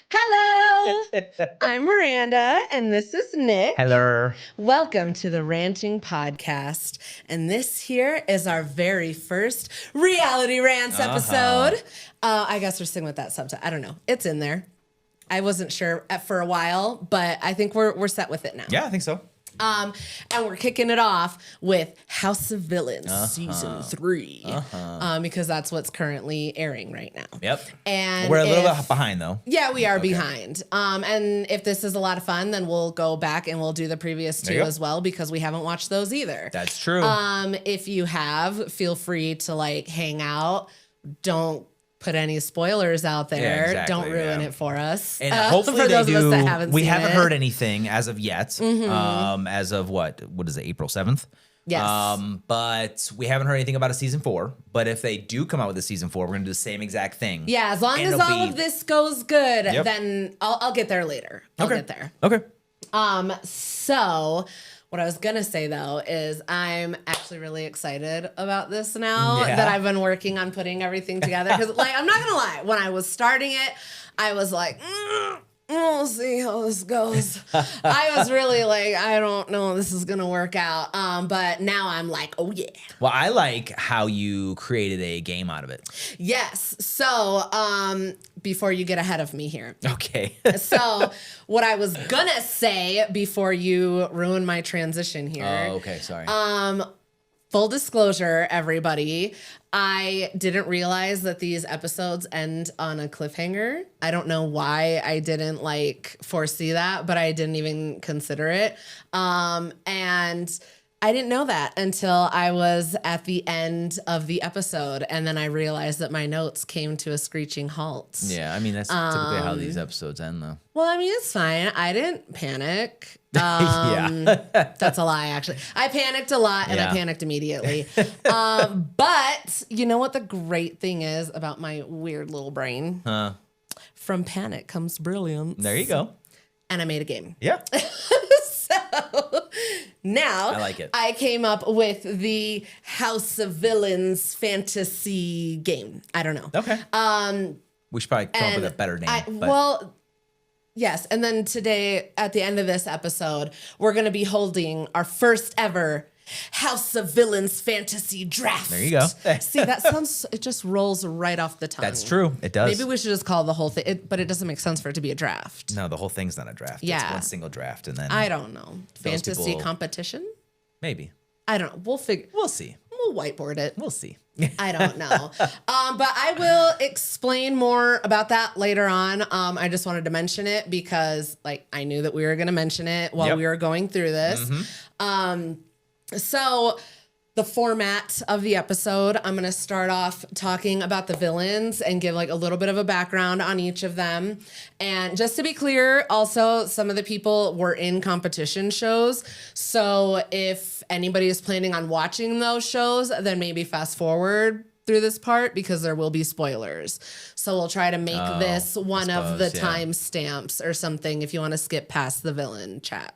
Hello, I'm Miranda, and this is Nick. Hello. Welcome to the Ranting podcast. And this here is our very first Reality Rants episode. I guess we're sticking with that subtitle. I don't know. It's in there. I wasn't sure for a while, but I think we're set with it now. Yeah, I think so. And we're kicking it off with House of Villains season 3, because that's what's currently airing right now. Yep. And we're a little bit behind though. Yeah, we are behind. And if this is a lot of fun, then we'll go back and we'll do the previous two as well because we haven't watched those either. That's true. If you have, feel free to like hang out. Don't put any spoilers out there. Yeah, exactly, Don't ruin it for us. And hopefully for they those do. Of us that haven't we seen haven't it. heard anything as of yet. As of what is it? April 7th. Yes. But we haven't heard anything about a season 4. But if they do come out with a season 4, we're gonna do the same exact thing. Yeah, as long as all of this goes good, then I'll get there later. I'll get there. Okay. So what I was gonna say though is I'm actually really excited about this now that I've been working on putting everything together. Because like I'm not gonna lie, when I was starting it, I was like, we'll see how this goes. I was really like, I don't know if this is gonna work out. But now I'm like, oh yeah. Well, I like how you created a game out of it. Yes. So before you get ahead of me here. Okay. So what I was gonna say before you ruin my transition here. Oh, okay. Sorry. Full disclosure, everybody, I didn't realize that these episodes end on a cliffhanger. I don't know why I didn't like foresee that, but I didn't even consider it. And I didn't know that until I was at the end of the episode. And then I realized that my notes came to a screeching halt. Yeah, I mean, that's typically how these episodes end, though. Well, I mean, it's fine. I didn't panic. Yeah. That's a lie, actually. I panicked a lot and I panicked immediately. But you know what the great thing is about my weird little brain? From panic comes brilliance. There you go. And I made a game. Yeah. So now I like it. I came up with the House of Villains fantasy game. I don't know. Okay. We should probably come up with a better name. Well, yes. And then today, at the end of this episode, we're going to be holding our first ever House of Villains fantasy draft. There you go. See, that sounds, it just rolls right off the tongue. That's true. It does. Maybe we should just call the whole thing, but it doesn't make sense for it to be a draft. No, the whole thing's not a draft. Yeah. It's one single draft. And then I don't know. Fantasy people- competition? maybe. I don't know. We'll see. We'll whiteboard it. We'll see. I don't know. But I will explain more about that later on. I just wanted to mention it because like I knew that we were going to mention it while we were going through this. So the format of the episode, I'm going to start off talking about the villains and give like a little bit of a background on each of them. And just to be clear, also some of the people were in competition shows. So if anybody is planning on watching those shows, then maybe fast forward through this part because there will be spoilers. So we'll try to make this one of the timestamps or something if you want to skip past the villain chat.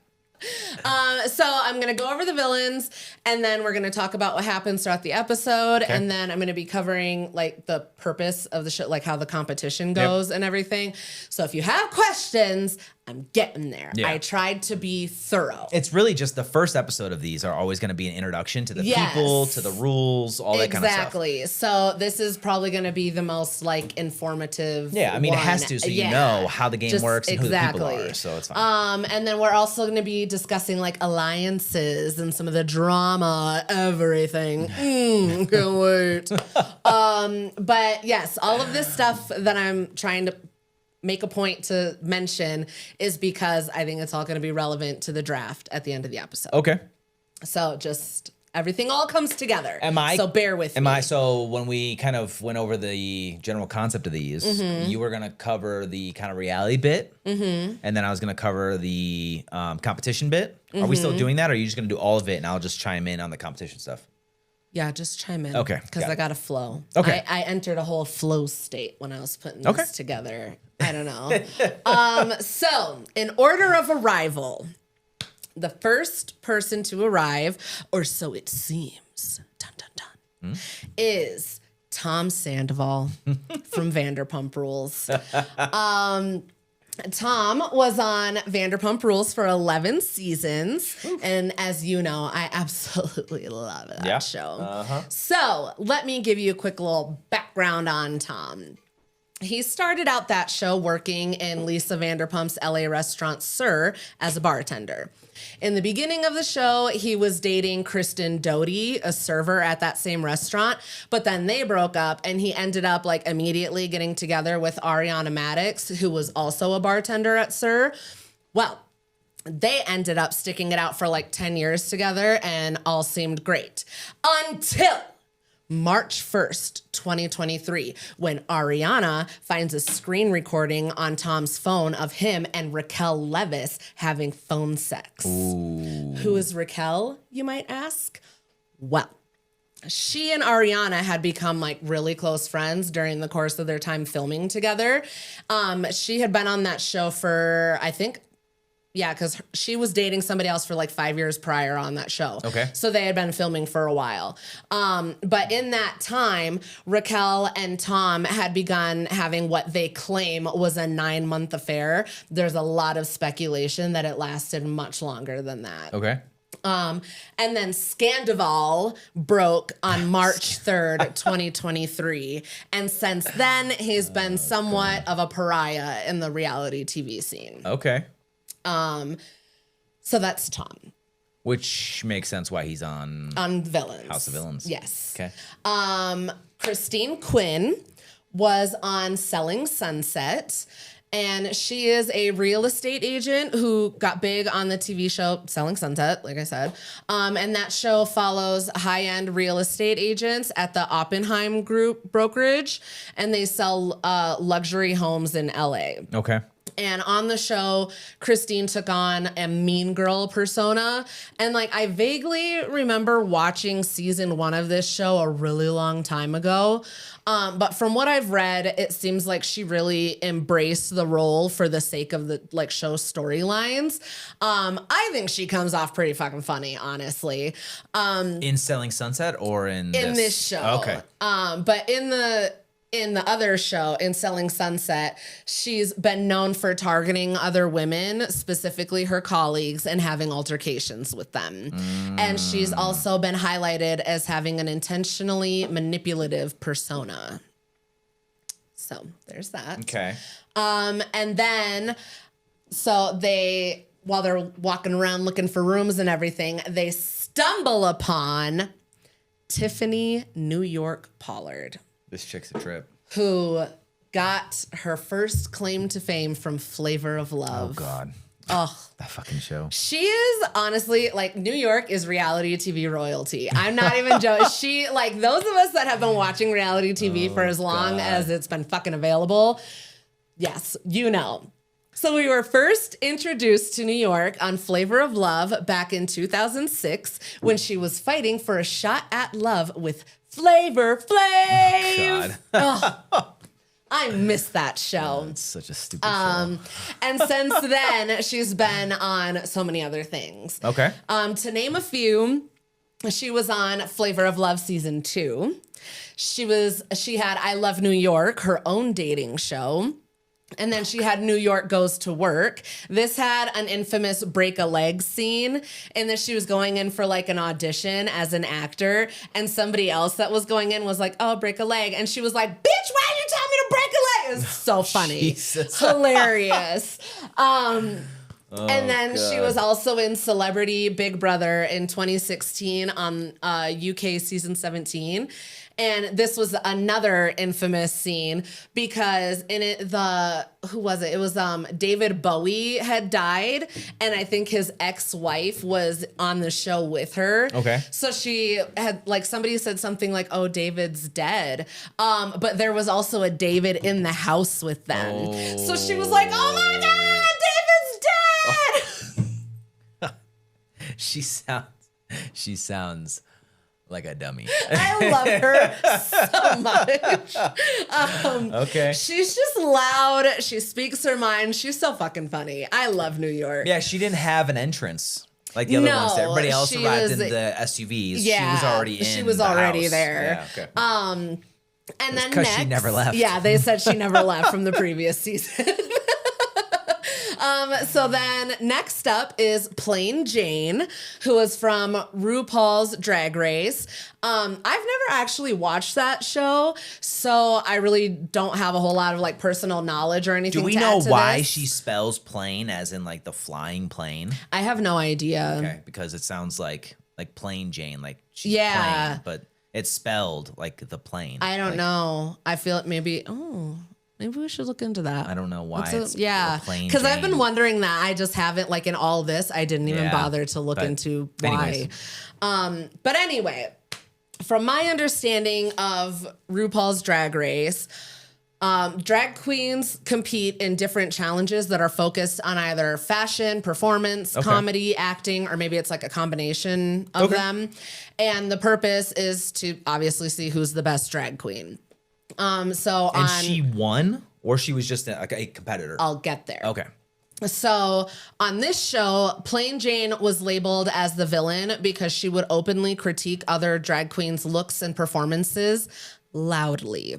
So I'm going to go over the villains and then we're going to talk about what happens throughout the episode. And then I'm going to be covering like the purpose of the show, like how the competition goes and everything. So if you have questions, I'm getting there. I tried to be thorough. It's really just the first episode of these are always going to be an introduction to the people, to the rules, all that kind of stuff. Exactly. So this is probably going to be the most like informative. Yeah, I mean, it has to, so you know how the game works and who the people are. So it's fine. And then we're also going to be discussing like alliances and some of the drama, everything. Can't wait. But yes, all of this stuff that I'm trying to make a point to mention is because I think it's all going to be relevant to the draft at the end of the episode. Okay. So just everything all comes together. So bear with me. So when we kind of went over the general concept of these, you were going to cover the kind of reality bit, and then I was going to cover the competition bit. Are we still doing that, or are you just going to do all of it, and I'll just chime in on the competition stuff? Yeah, just chime in. Okay. Because I got a flow. Okay. I entered a whole flow state when I was putting this together. I don't know. So, in order of arrival, the first person to arrive, or so it seems, dun, dun, dun, is Tom Sandoval from Vanderpump Rules. Tom was on Vanderpump Rules for 11 seasons. And as you know, I absolutely love that show. So let me give you a quick little background on Tom. He started out that show working in Lisa Vanderpump's LA restaurant Sir as a bartender. In the beginning of the show, he was dating Kristen Doty, a server at that same restaurant, but then they broke up and he ended up like immediately getting together with Ariana Madix, who was also a bartender at Sir. Well, they ended up sticking it out for like 10 years together and all seemed great until March 1st, 2023, when Ariana finds a screen recording on Tom's phone of him and Raquel Leviss having phone sex. Ooh. Who is Raquel, you might ask? Well, she and Ariana had become like really close friends during the course of their time filming together. She had been on that show for, I think, because she was dating somebody else for like 5 years prior on that show. Okay. So they had been filming for a while. But in that time, Raquel and Tom had begun having what they claim was a 9-month affair. There's a lot of speculation that it lasted much longer than that. Okay. And then Scandival broke on March 3rd, 2023. And since then, he's been somewhat of a pariah in the reality TV scene. Okay. So that's Tom. Which makes sense why he's on Villains. House of Villains. Yes. Okay. Christine Quinn was on Selling Sunset, and she is a real estate agent who got big on the TV show Selling Sunset, like I said. And that show follows high-end real estate agents at the Oppenheim Group brokerage, and they sell luxury homes in LA. Okay. And on the show, Christine took on a mean girl persona. And like, I vaguely remember watching season 1 of this show a really long time ago. But from what I've read, it seems like she really embraced the role for the sake of the like show storylines. I think she comes off pretty fucking funny, honestly. In Selling Sunset or in this show. Okay. But in the other show, in Selling Sunset, she's been known for targeting other women, specifically her colleagues, and having altercations with them. And she's also been highlighted as having an intentionally manipulative persona. So there's that. Okay. And then, so while they're walking around looking for rooms and everything, they stumble upon Tiffany New York Pollard. This chick's a trip. Who got her first claim to fame from Flavor of Love. Oh, God. Oh, that fucking show. She is honestly like New York is reality TV royalty. I'm not even joking. She like those of us that have been watching reality TV for as long as it's been fucking available. Yes, you know. So we were first introduced to New York on Flavor of Love back in 2006 when she was fighting for a shot at love with Flavor Flav. Oh, God. I miss that show. It's such a stupid show. And since then, she's been on so many other things. Okay. To name a few, she was on Flavor of Love season 2. She had I Love New York, her own dating show. And then she had New York Goes to Work. This had an infamous break a leg scene in that she was going in for like an audition as an actor. And somebody else that was going in was like, oh, break a leg. And she was like, bitch, why did you tell me to break a leg? It was so funny. Jesus. Hilarious. And then God. she was also in Celebrity Big Brother in 2016 on UK season 17. And this was another infamous scene because in it, who was it? It was David Bowie had died, and I think his ex-wife was on the show with her. Okay. So she had like somebody said something like, "Oh, David's dead," but there was also a David in the house with them. Oh. So she was like, "Oh my God, David's dead!" She sounds like a dummy. I love her so much. Okay. She's just loud. She speaks her mind. She's so fucking funny. I love New York. Yeah, she didn't have an entrance like the other ones. Everybody else arrived in the SUVs. Yeah, she was already in. She was the already house. there. Yeah, okay. And then because next, she never left. Yeah, they said she never left from the previous season. So then next up is Plain Jane, who is from RuPaul's Drag Race. I've never actually watched that show, so I really don't have a whole lot of like personal knowledge or anything. Do we to know add to why this. she spells plane as in like the flying plane? I have no idea. Okay, because it sounds like Plain Jane, like she's Yeah. plain, but it's spelled like the plane. I don't Like, know. I feel it maybe. Oh, maybe we should look into that. I don't know why. What's yeah, Plain because I've been Jane. wondering that. I just haven't like in all this. I didn't even Yeah, bother to look but into why. anyways. But anyway, from my understanding of RuPaul's Drag Race, drag queens compete in different challenges that are focused on either fashion, performance, comedy, acting, or maybe it's like a combination of them. And the purpose is to obviously see who's the best drag queen. And she won, or she was just a competitor? I'll get there. Okay. So on this show, Plain Jane was labeled as the villain because she would openly critique other drag queens' looks and performances loudly.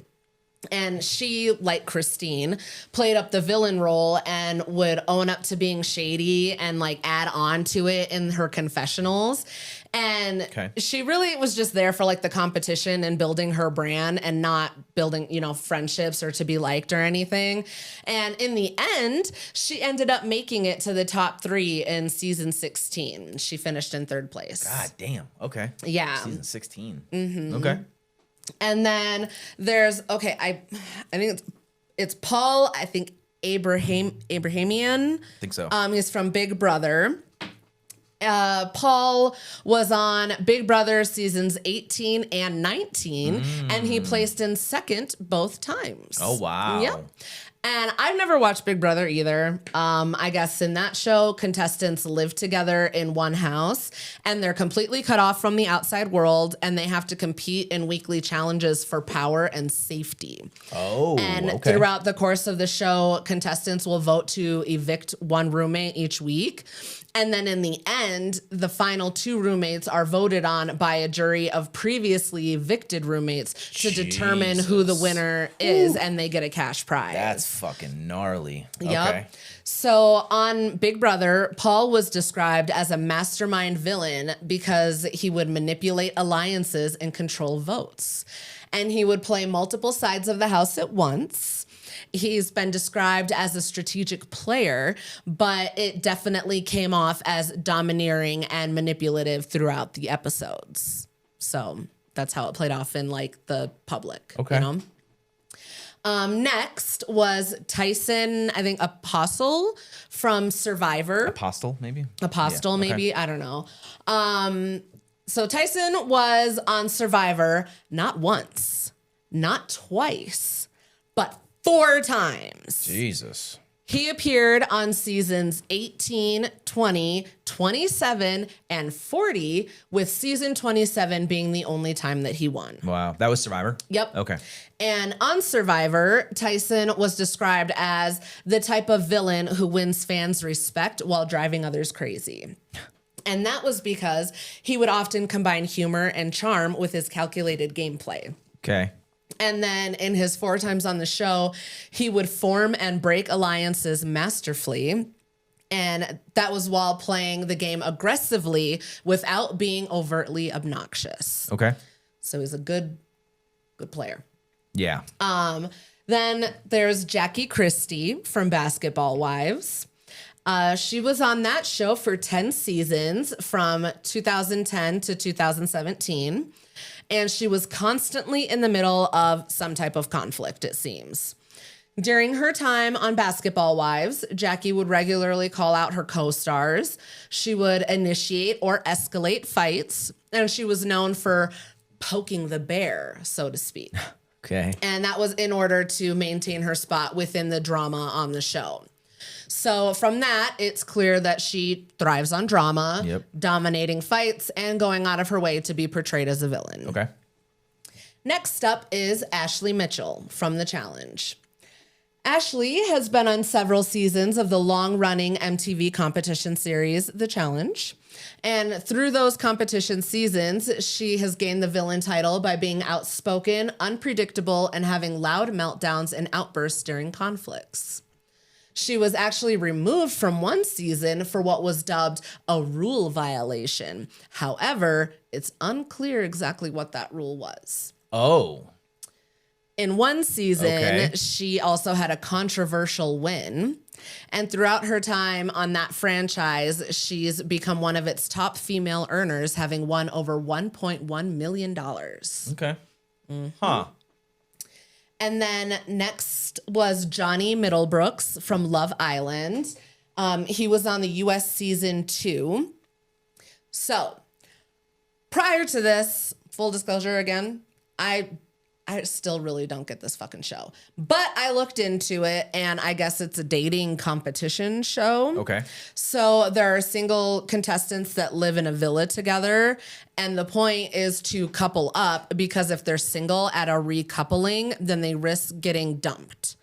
And she, like Christine, played up the villain role and would own up to being shady and like add on to it in her confessionals. And she really was just there for like the competition and building her brand and not building, friendships or to be liked or anything. And in the end, she ended up making it to the top 3 in season 16. She finished in 3rd place. God damn. Okay. Yeah. Season 16. Mm-hmm. Okay. And then there's I think it's Paul. I think Abrahamian. I think so. He's from Big Brother. Paul was on Big Brother seasons 18 and 19, and he placed in 2nd both times. Oh wow. Yep. And I've never watched Big Brother either. I guess in that show, contestants live together in one house and they're completely cut off from the outside world and they have to compete in weekly challenges for power and safety. Oh, and throughout the course of the show, contestants will vote to evict one roommate each week. And then in the end, the final 2 roommates are voted on by a jury of previously evicted roommates to determine who the winner is, and they get a cash prize. That's fucking gnarly. Yep. Okay. So on Big Brother, Paul was described as a mastermind villain because he would manipulate alliances and control votes. And he would play multiple sides of the house at once. He's been described as a strategic player, but it definitely came off as domineering and manipulative throughout the episodes. So that's how it played off in like the public. Okay. Next was Tyson, I think Apostle from Survivor. Apostle, maybe? Apostle, Yeah, okay. maybe. I don't know. So Tyson was on Survivor not once, not twice, but 4 times. Jesus. He appeared on seasons 18, 20, 27, and 40, with season 27 being the only time that he won. Wow. That was Survivor? Yep. Okay. And on Survivor, Tyson was described as the type of villain who wins fans' respect while driving others crazy. And that was because he would often combine humor and charm with his calculated gameplay. Okay. And then in his 4 times on the show, he would form and break alliances masterfully. And that was while playing the game aggressively without being overtly obnoxious. Okay. So he's a good player. Yeah. Then there's Jackie Christie from Basketball Wives. She was on that show for 10 seasons from 2010 to 2017. And she was constantly in the middle of some type of conflict, it seems. During her time on Basketball Wives, Jackie would regularly call out her co-stars. She would initiate or escalate fights, and she was known for poking the bear, so to speak. Okay. And that was in order to maintain her spot within the drama on the show. So from that, it's clear that she thrives on drama, dominating fights, and going out of her way to be portrayed as a villain. Okay. Next up is Ashley Mitchell from The Challenge. Ashley has been on several seasons of the long-running MTV competition series, The Challenge. And through those competition seasons, she has gained the villain title by being outspoken, unpredictable, and having loud meltdowns and outbursts during conflicts. She was actually removed from one season for what was dubbed a rule violation. However, it's unclear exactly what that rule was. Oh. In one season, Okay. she also had a controversial win. And throughout her time on that franchise, she's become one of its top female earners, having won over $1.1 million. Okay. Huh. And then next was Johnny Middlebrooks from Love Island. He was on the US season 2. So prior to this, full disclosure again, I still really don't get this fucking show. But I looked into it, and I guess it's a dating competition show. Okay. So there are single contestants that live in a villa together, and the point is to couple up, because if they're single at a recoupling, then they risk getting dumped.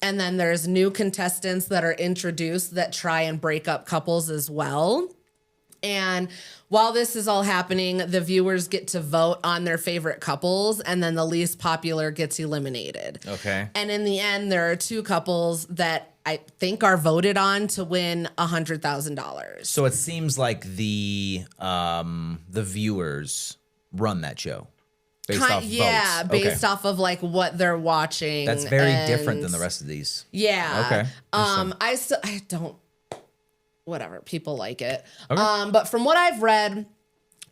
And then there's new contestants that are introduced that try and break up couples as well. And while this is all happening, the viewers get to vote on their favorite couples, and then the least popular gets eliminated. Okay. And in the end, there are 2 couples that I think are voted on to win $100,000. So it seems like the viewers run that show based off votes. Based off of like what they're watching. That's very different than the rest of these. Yeah. Okay. I don't. Whatever, people like it. Okay. But from what I've read,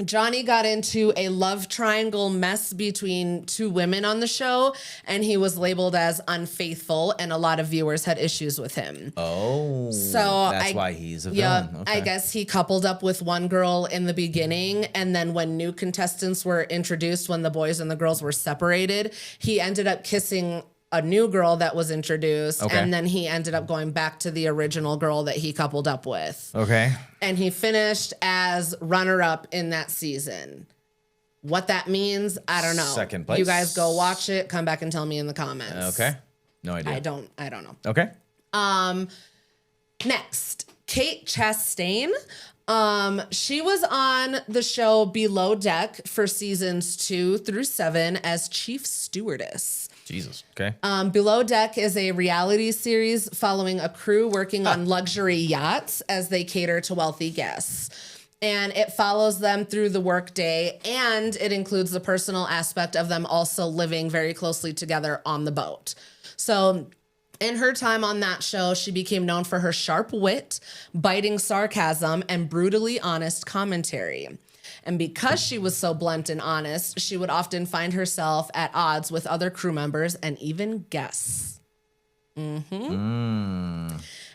Johnny got into a love triangle mess between 2 women on the show, and he was labeled as unfaithful, and a lot of viewers had issues with him. Oh, So that's why he's a Yeah, villain. Okay. I guess he coupled up with one girl in the beginning, and then when new contestants were introduced, when the boys and the girls were separated, he ended up kissing a new girl that was introduced, Okay. and then he ended up going back to the original girl that he coupled up with. Okay. And he finished as runner-up in that season. What that means, I don't know. Second place. You guys go watch it, come back and tell me in the comments. Okay. No idea. I don't know. Okay. Next, Kate Chastain. She was on the show Below Deck for seasons 2 through 7 as chief stewardess. Jesus. Okay. Below Deck is a reality series following a crew working on luxury yachts as they cater to wealthy guests. And it follows them through the workday, and it includes the personal aspect of them also living very closely together on the boat. So in her time on that show, she became known for her sharp wit, biting sarcasm, and brutally honest commentary. And because she was so blunt and honest, she would often find herself at odds with other crew members and even guests. And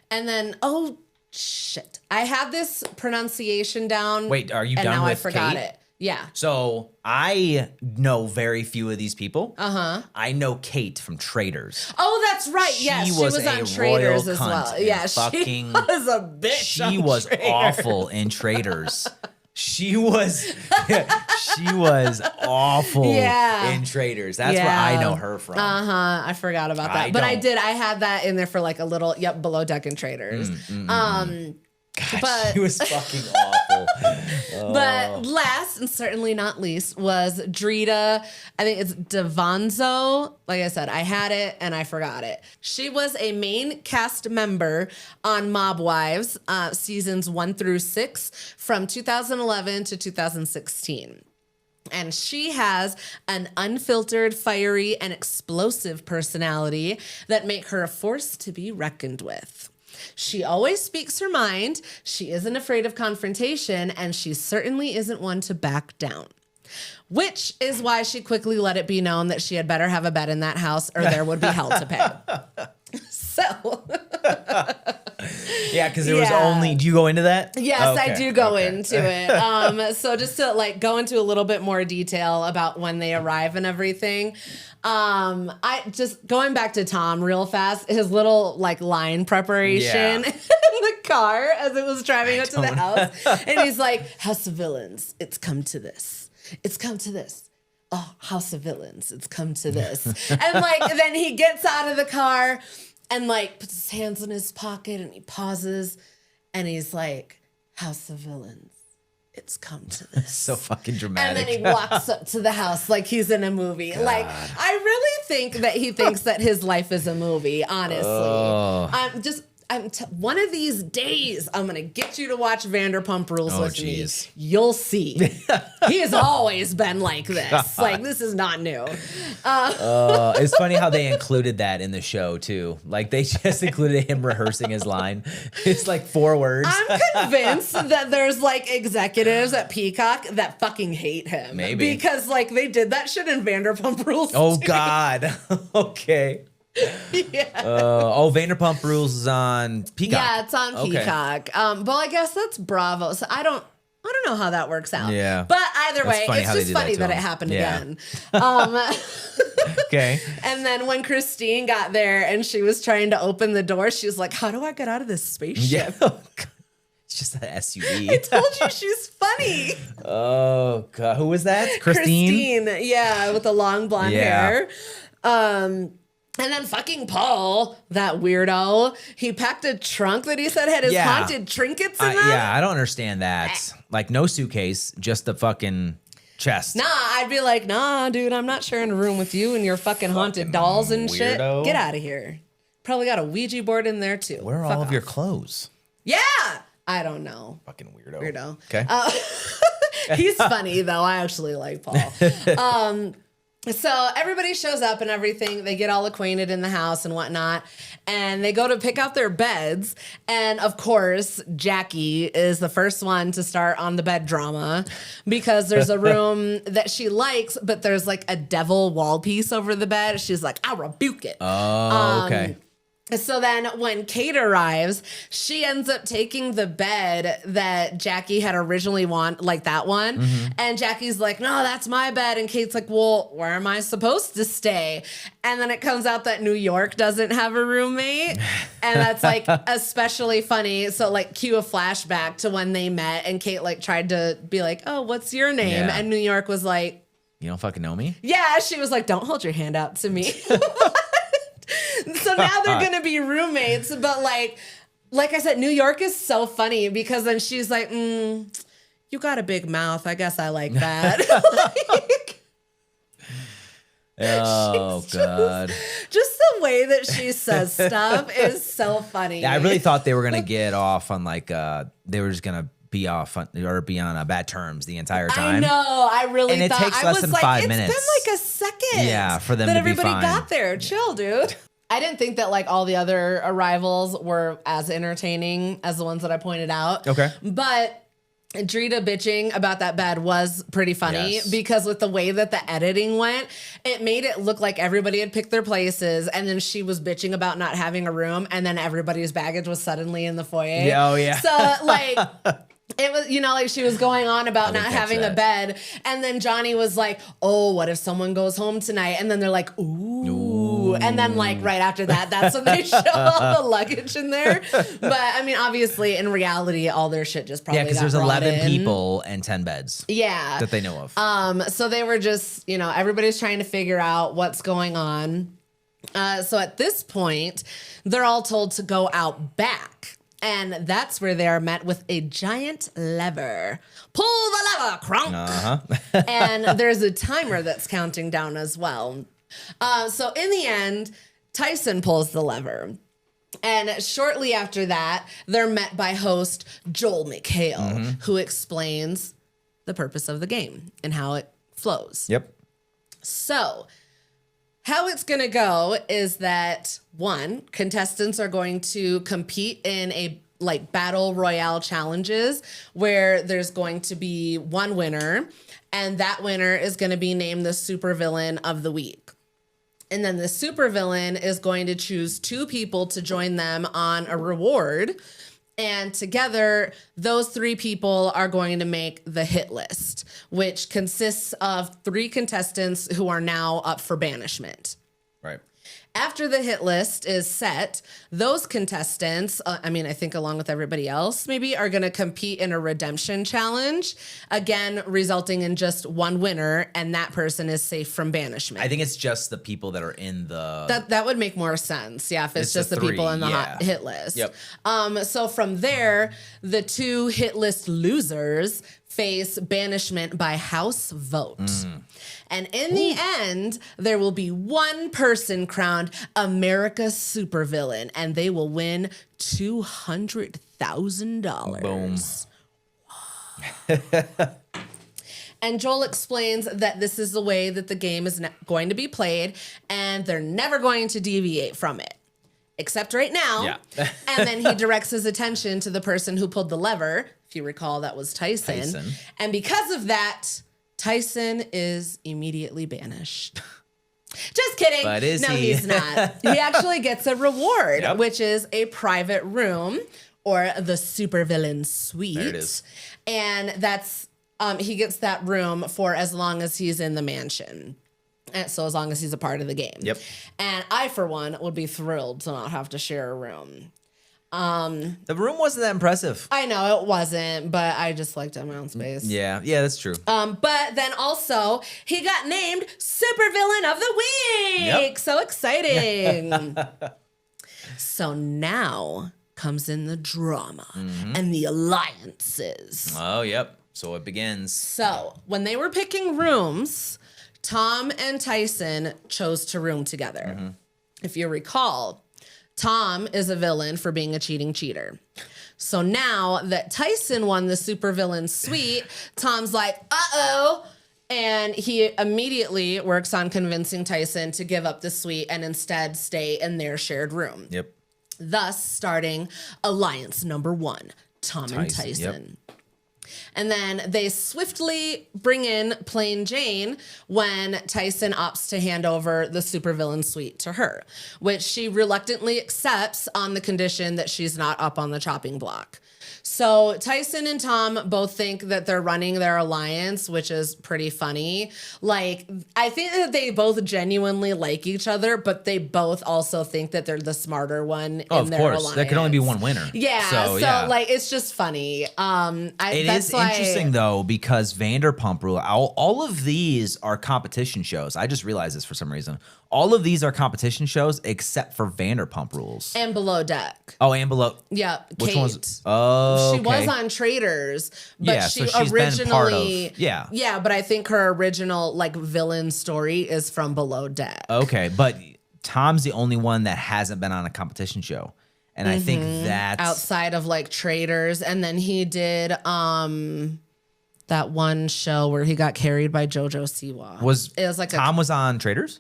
then, oh, shit. I had this pronunciation down. Wait, are you and done now with I forgot Kate? it. Yeah. So I know very few of these people. I know Kate from Traders. Oh, that's right. Yes, she was a on Traders royal as cunt well. in Yeah, fucking, she was a bitch. She on was Traders. awful in Traders. She was awful Yeah. in Traders. That's where I know her from. I forgot about that. But I had that in there for like a little, Below Deck and Traders. God, but- she was fucking awful. But last and certainly not least was Drita. I think it's Devanzo. Like I said, I had it and I forgot it. She was a main cast member on Mob Wives, seasons 1 through 6 from 2011 to 2016. And she has an unfiltered, fiery, and explosive personality that make her a force to be reckoned with. She always speaks her mind, she isn't afraid of confrontation, and she certainly isn't one to back down. Which is why she quickly let it be known that she had better have a bed in that house or there would be hell to pay. So... Yeah, because there was only... Do you go into that? Yes, Okay, I do go okay. into it. So just to like go into a little bit more detail about when they arrive and everything. I just going back to Tom real fast, his little like line preparation in the car as it was driving up to the house. And he's like, House of Villains, it's come to this. It's come to this. Oh, House of Villains, it's come to this. And like then he gets out of the car and like puts his hands in his pocket and he pauses and he's like, House of Villains, it's come to this. So fucking And dramatic. then he walks up to the house like he's in a movie. God. Like, I really think that he thinks that his life is a movie, honestly. one of these days, I'm gonna get you to watch Vanderpump Rules with me. You'll see. He has always been like this. Like, this is not new. It's funny how they included that in the show too. Like, they just included him rehearsing his line. It's like 4 words. I'm convinced that there's like executives at Peacock that fucking hate him. Maybe. Because like they did that shit in Vanderpump Rules. Oh too. God. Okay. Yeah. Vanderpump Rules is on Peacock. Yeah, it's on Peacock. But I guess that's Bravo. So I don't know how that works out. Yeah. But either way, it's just funny that it him. happened Yeah. again. Okay. And then when Christine got there and she was trying to open the door, she was like, how do I get out of this spaceship? Yeah. It's just an SUV. I told you she's funny. Oh God. Who was that? Christine? Yeah, with the long blonde hair. And then fucking Paul, that weirdo, he packed a trunk that he said had his haunted trinkets in them. Yeah, I don't understand that. Like, no suitcase, just the fucking chest. Nah, I'd be like, nah, dude, I'm not sharing a room with you and your fucking haunted dolls and shit. Weirdo. Get out of here. Probably got a Ouija board in there too. Where are all of your clothes? Yeah. I don't know. Fucking weirdo. Okay. He's funny though. I actually like Paul. So everybody shows up and everything. They get all acquainted in the house and whatnot. And they go to pick out their beds. And of course, Jackie is the first one to start on the bed drama because there's a room that she likes, but there's like a devil wall piece over the bed. She's like, I'll rebuke it. Oh, okay. So then when Kate arrives, she ends up taking the bed that Jackie had originally like that one. And Jackie's like, no, that's my bed. And Kate's like, well, where am I supposed to stay? And then it comes out that New York doesn't have a roommate. And that's like especially funny. So like cue a flashback to when they met and Kate like tried to be like, oh, what's your name? Yeah. And New York was like, you don't fucking know me? yeah, she was like, don't hold your hand out to me. So now they're going to be roommates. But like I said, New York is so funny because then she's like, you got a big mouth. I guess I like that. Oh, God. Just the way that she says stuff is so funny. Yeah, I really thought they were going to get off on like, they were just going to be off on, or be on bad terms the entire time. I know. I really and thought. It takes I less was than like, 5 minutes. It's been like a second. Yeah, for them that to be everybody fine. got there. Chill, dude. I didn't think that like all the other arrivals were as entertaining as the ones that I pointed out. Okay. But Drita bitching about that bed was pretty funny because with the way that the editing went, it made it look like everybody had picked their places and then she was bitching about not having a room and then everybody's baggage was suddenly in the foyer. Yeah, oh yeah. So like it was, you know, like she was going on about not having a bed. And then Johnny was like, oh, what if someone goes home tonight? And then they're like, ooh. And then like right after that, that's when they show all the luggage in there. But I mean, obviously in reality, all their shit just probably because there's 11 people and 10 beds. Yeah. That they know of. So they were just, you know, everybody's trying to figure out what's going on. So at this point, they're all told to go out back. And that's where they are met with a giant lever. Pull the lever, crunk. And there's a timer that's counting down as well. So in the end, Tyson pulls the lever. And shortly after that, they're met by host Joel McHale, who explains the purpose of the game and how it flows. Yep. So how it's going to go is that one, contestants are going to compete in a like battle royale challenges where there's going to be one winner and that winner is going to be named the Supervillain of the week. And then the Supervillain is going to choose 2 people to join them on a reward. And together, those 3 people are going to make the hit list, which consists of 3 contestants who are now up for banishment. Right. After the hit list is set, those contestants, I think along with everybody else, maybe are going to compete in a redemption challenge, again, resulting in just one winner, and that person is safe from banishment. I think it's just the people that are in the... That would make more sense, yeah, if it's just the 3, people in the hot hit list. Yep. So from there, the 2 hit list losers face banishment by house vote. And in the end, there will be one person crowned America's Supervillain, and they will win $200,000. Boom. And Joel explains that this is the way that the game is going to be played, and they're never going to deviate from it. Except right now. Yeah. And then he directs his attention to the person who pulled the lever. If you recall, that was Tyson. And because of that, Tyson is immediately banished. Just kidding. But is no, he? He's not. He actually gets a reward, Yep. which is a private room or the Supervillain suite. There it is. And that's he gets that room for as long as he's in the mansion. And so as long as he's a part of the game. Yep. And I, for one, would be thrilled to not have to share a room. The room wasn't that impressive. I know it wasn't, but I just liked to have my own space. Yeah, that's true. But then also he got named Supervillain of the Week. Yep. So exciting. So now comes in the drama and the alliances. Oh, yep. So it begins. So when they were picking rooms, Tom and Tyson chose to room together. If you recall, Tom is a villain for being a cheating cheater. So now that Tyson won the Supervillain suite, Tom's like, uh-oh. And he immediately works on convincing Tyson to give up the suite and instead stay in their shared room. Yep. Thus starting alliance number 1, Tom and Tyson. Yep. And then they swiftly bring in Plain Jane when Tyson opts to hand over the Supervillain suite to her, which she reluctantly accepts on the condition that she's not up on the chopping block. So Tyson and Tom both think that they're running their alliance, which is pretty funny. Like, I think that they both genuinely like each other, but they both also think that they're the smarter one in their alliance. There can only be one winner. Yeah, so like, it's just funny. It is interesting, though, because Vanderpump Rule, all of these are competition shows. I just realized this for some reason. All of these are competition shows except for Vanderpump Rules. And Below Deck. Oh, and Below. Yeah, Which Kate. one was? Oh, She was on Traitors, but Yeah, she so she's originally, been part of- yeah. yeah, but I think her original like villain story is from Below Deck. Okay, but Tom's the only one that hasn't been on a competition show. And I think that's Outside of like Traitors, and then he did that one show where he got carried by JoJo Siwa. it was like Tom was on Traders?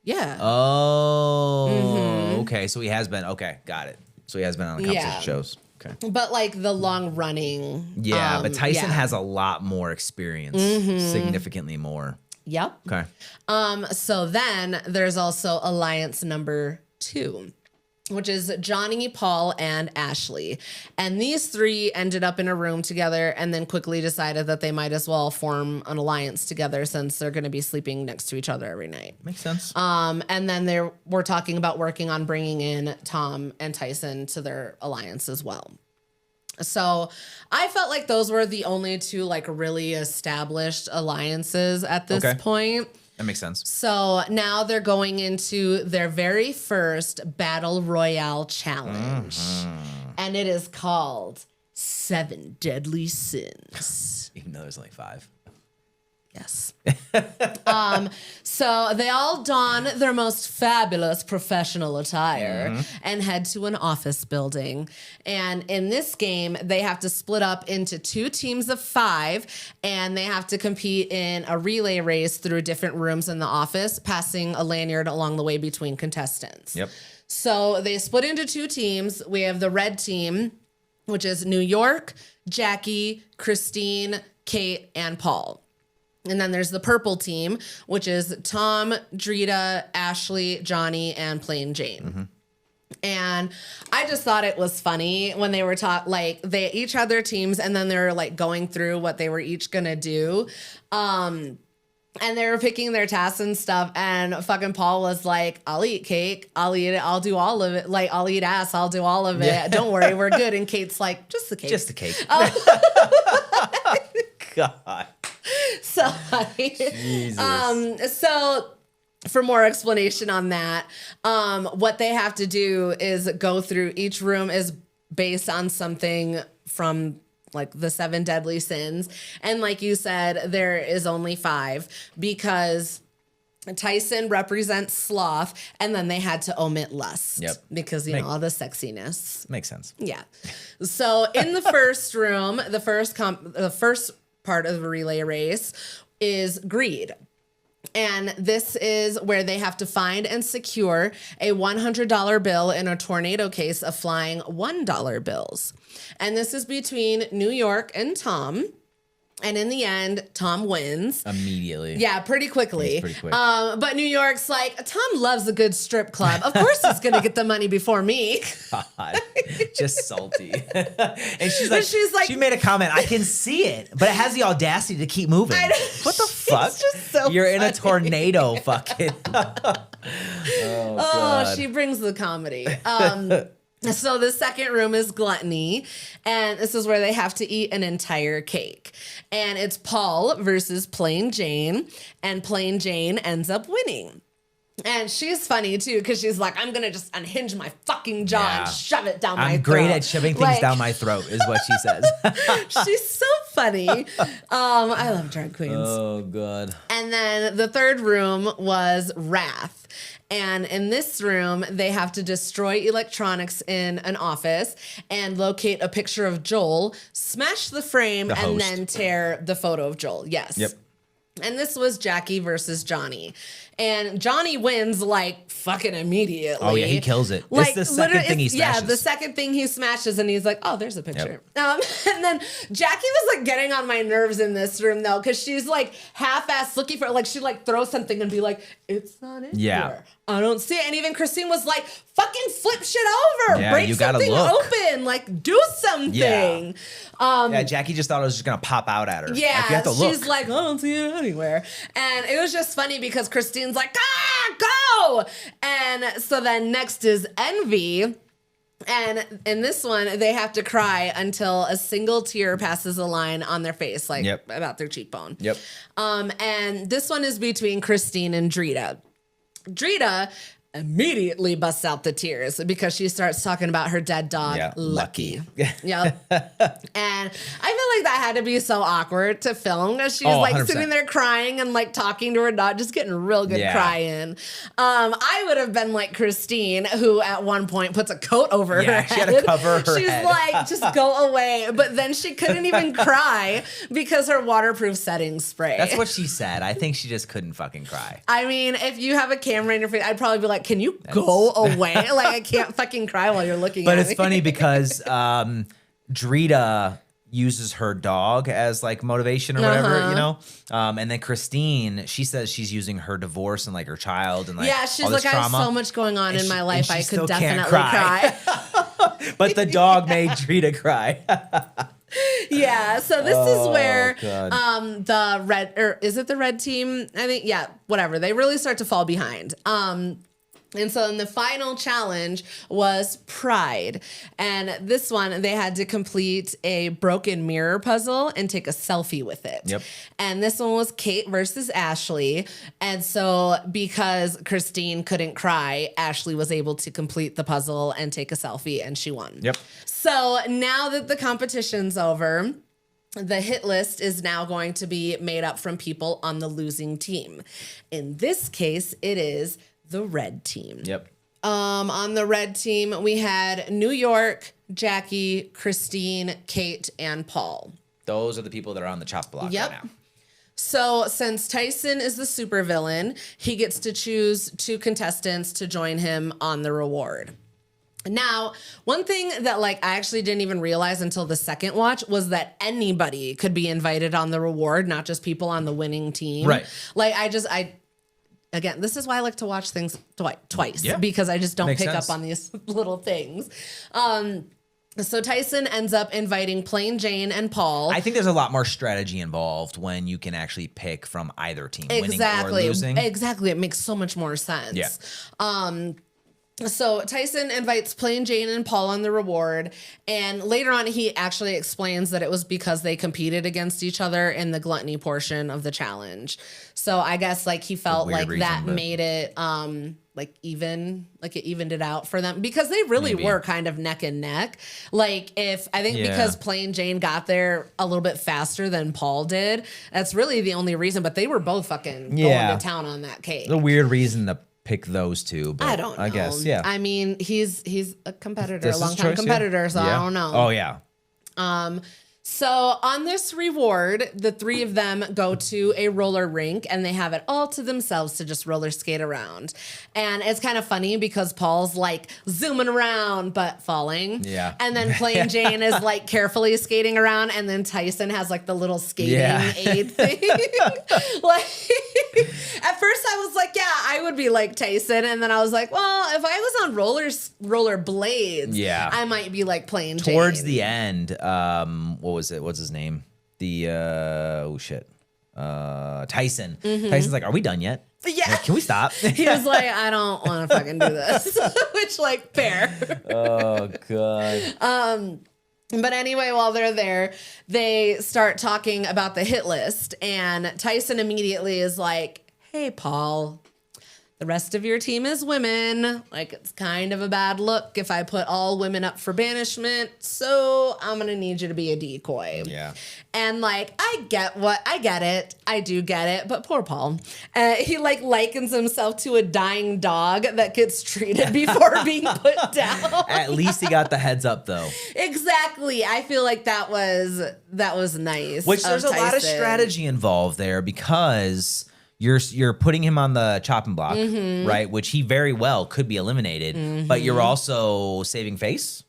Yeah. Oh, okay. So he has been. Okay, got it. So he has been on the competition shows. Okay. But like the long running. Yeah, but Tyson has a lot more experience, significantly more. Yep. Okay. So then there's also alliance number 2, which is Johnny, Paul, and Ashley. And these 3 ended up in a room together and then quickly decided that they might as well form an alliance together since they're going to be sleeping next to each other every night. Makes sense. And then they were talking about working on bringing in Tom and Tyson to their alliance as well. So I felt like those were the only 2 like really established alliances at this point. That makes sense. So now they're going into their very first Battle Royale challenge. And it is called 7 Deadly Sins. Even though there's only 5. Yes. So they all don their most fabulous professional attire and head to an office building. And in this game, they have to split up into 2 teams of 5, and they have to compete in a relay race through different rooms in the office, passing a lanyard along the way between contestants. Yep. So they split into 2 teams. We have the red team, which is New York, Jackie, Christine, Kate, and Paul. And then there's the purple team, which is Tom, Drita, Ashley, Johnny, and Plain Jane. And I just thought it was funny when they were like they each had their teams and then they were like going through what they were each gonna do. And they were picking their tasks and stuff. And fucking Paul was like, I'll eat cake. I'll eat it. I'll do all of it. Like, I'll eat ass. I'll do all of it. Yeah. Don't worry. We're good. And Kate's like, just the cake. Just the cake. God. So funny. Jesus. So for more explanation on that, what they have to do is go through each room is based on something from like the 7 deadly sins. And like you said, there is only 5 because Tyson represents sloth, and then they had to omit lust. Yep. Because, you know, all the sexiness. Makes sense. Yeah. So in the first room, the first part of the relay race is greed. And this is where they have to find and secure a $100 bill in a tornado case of flying $1 bills. And this is between New York and Tom. And in the end, Tom wins. Immediately. Yeah, pretty quickly. It's pretty quick. But New York's like, Tom loves a good strip club. Of course he's going to get the money before me. God, just salty. And she's like, she made a comment, I can see it, but it has the audacity to keep moving. What the fuck? It's just so You're in a funny. tornado fucking. Oh, God. she brings the comedy. So the second room is gluttony, and this is where they have to eat an entire cake. And it's Paul versus Plain Jane, and Plain Jane ends up winning. And she's funny too, because she's like, I'm gonna just unhinge my fucking jaw and shove it down my throat. I'm great at shoving things down my throat, is what she says. She's so funny. I love drag queens. Oh, God. And then the third room was Wrath. And in this room, they have to destroy electronics in an office and locate a picture of Joel, smash the frame, and then tear the photo of Joel. Yes. Yep. And this was Jackie versus Johnny. And Johnny wins like fucking immediately. Oh, yeah, he kills it. Like, It's the second thing he smashes. Yeah, the second thing he smashes, and he's like, oh, there's a picture. And then Jackie was like getting on my nerves in this room, though, because she's like half-assed looking for it. Like, she'd like throw something and be like, it's not in here. I don't see it. And even Christine was like, fucking flip shit over. Yeah, break you gotta something look. open. Like, do something. Yeah, Jackie just thought it was just going to pop out at her. Yeah, like, you have to look. she's like, I don't see it anywhere. And it was just funny because Christine's like, go! And so then next is Envy. And in this one, they have to cry until a single tear passes a line on their face, like about their cheekbone. Yep. And this one is between Christine and Drita. Drita immediately busts out the tears because she starts talking about her dead dog, Lucky. Yep. And I feel like that had to be so awkward to film because she's like 100%. sitting there crying and like talking to her dog, just getting real good crying. I would have been like Christine, who at one point puts a coat over her head. She had to cover her She's head. like, just go away. But then she couldn't even cry because her waterproof setting spray. That's what she said. I think she just couldn't fucking cry. I mean, if you have a camera in your face, I'd probably be like, can you go away? Like, I can't fucking cry while you're looking at me. But it's funny because Drita uses her dog as like motivation or whatever, you know? And then Christine, she says she's using her divorce and like her child and like she's all this like, trauma. I have so much going on in my life. I could definitely cry. But the dog made Drita cry. Yeah, so this is where God. the red, or is it the red team? I think, whatever. They really start to fall behind. And so then the final challenge was Pride. And this one, they had to complete a broken mirror puzzle and take a selfie with it. Yep. And this one was Kate versus Ashley. And so because Christine couldn't cry, Ashley was able to complete the puzzle and take a selfie, and she won. Yep. So now that the competition's over, the hit list is now going to be made up from people on the losing team. In this case, it is the red team. Yep. On the red team, we had New York, Jackie, Christine, Kate, and Paul. Those are the people that are on the chop block right now. So since Tyson is the supervillain, he gets to choose 2 contestants to join him on the reward. Now, one thing that like I actually didn't even realize until the second watch was that anybody could be invited on the reward, not just people on the winning team. Right. Like again, this is why I like to watch things twice because I just don't Makes pick sense. up on these little things. So Tyson ends up inviting Plain Jane and Paul. I think there's a lot more strategy involved when you can actually pick from either team, winning or losing. Exactly. It makes so much more sense. Yeah. So Tyson invites Plain Jane and Paul on the reward, and later on he actually explains that it was because they competed against each other in the gluttony portion of the challenge. So I guess like he felt like reason, that made it like it evened it out for them, because they really were kind of neck and neck. Like because Plain Jane got there a little bit faster than Paul did, that's really the only reason, but they were both fucking going to town on that cake. The weird reason to pick those two, but I don't know. I guess, I mean, he's a competitor, a long-time competitor, so I don't know. Oh, yeah. So on this reward, the three of them go to a roller rink and they have it all to themselves to just roller skate around. And it's kind of funny because Paul's like zooming around but falling. Yeah. And then Plain Jane is like carefully skating around, and then Tyson has like the little skating aid thing. Like at first I was like, yeah, I would be like Tyson, and then I was like, well, if I was on roller blades, I might be like Plain Jane. Towards the end, what was it? What's his name? The Tyson. Tyson's like, are we done yet? Yeah. Like, can we stop? He was like, I don't want to fucking do this. Which, like, fair. Oh, God. But anyway, while they're there, they start talking about the hit list. And Tyson immediately is like, hey, Paul, the rest of your team is women. Like, it's kind of a bad look if I put all women up for banishment. So I'm going to need you to be a decoy. Yeah. And like, I get it. I do get it. But poor Paul, he like likens himself to a dying dog that gets treated before being put down. At least he got the heads up though. Exactly. I feel like that was nice. Which there's a lot of strategy involved there, because you're putting him on the chopping block, right? Which he very well could be eliminated, but you're also saving face.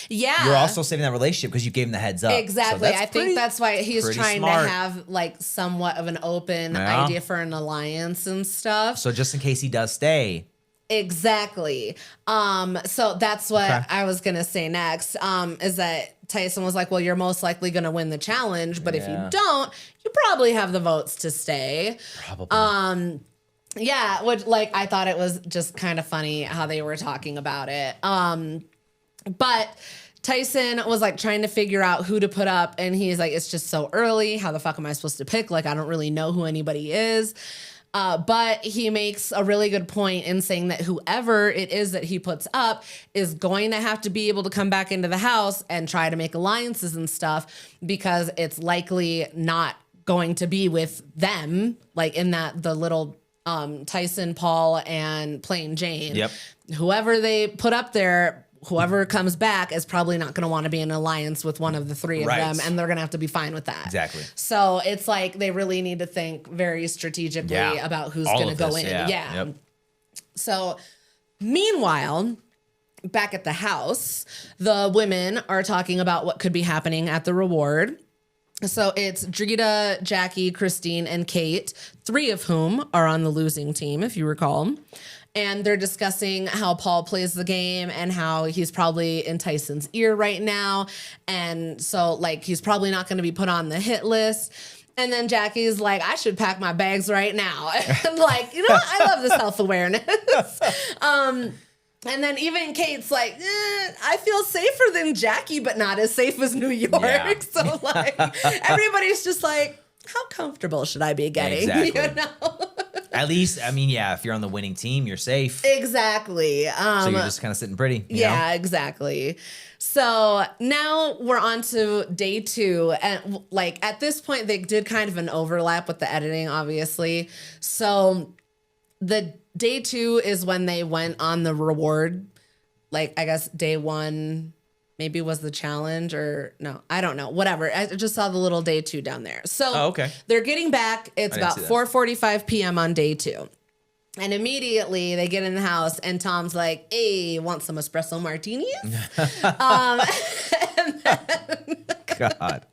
Yeah. You're also saving that relationship because you gave him the heads up. Exactly. So I think that's why he's trying smart. to have like somewhat of an open idea for an alliance and stuff. So just in case he does stay. Exactly. So that's what I was going to say next, is that Tyson was like, well, you're most likely going to win the challenge, but if you don't, you probably have the votes to stay. Probably. Yeah, which like I thought it was just kind of funny how they were talking about it. But Tyson was like trying to figure out who to put up, and he's like, it's just so early. How the fuck am I supposed to pick? Like, I don't really know who anybody is. But he makes a really good point in saying that whoever it is that he puts up is going to have to be able to come back into the house and try to make alliances and stuff, because it's likely not going to be with them, like in the little Tyson, Paul, and Plain Jane. Yep. Whoever they put up there, whoever comes back is probably not going to want to be in an alliance with one of the three of them, and they're going to have to be fine with that. Exactly. So it's like they really need to think very strategically about who's going to go in. Yeah. Yep. So meanwhile, back at the house, the women are talking about what could be happening at the reward. So it's Drita, Jackie, Christine, and Kate, three of whom are on the losing team, if you recall. And they're discussing how Paul plays the game and how he's probably in Tyson's ear right now. And so, like, he's probably not going to be put on the hit list. And then Jackie's like, I should pack my bags right now. And like, you know what? I love the self-awareness. And then even Kate's like, I feel safer than Jackie, but not as safe as New York. Yeah. So, like, everybody's just like, how comfortable should I be getting? Exactly. You know? At least, I mean, if you're on the winning team, you're safe. Exactly. So you're just kind of sitting pretty. You know? Exactly. So now we're on to day 2. And like at this point, they did kind of an overlap with the editing, obviously. So the day 2 is when they went on the reward. Like, I guess day 1 maybe was the challenge, or no, I don't know. Whatever. I just saw the little day 2 down there. So they're getting back. It's about 4:45 p.m. on day 2. And immediately they get in the house and Tom's like, hey, want some espresso martinis? And then, God.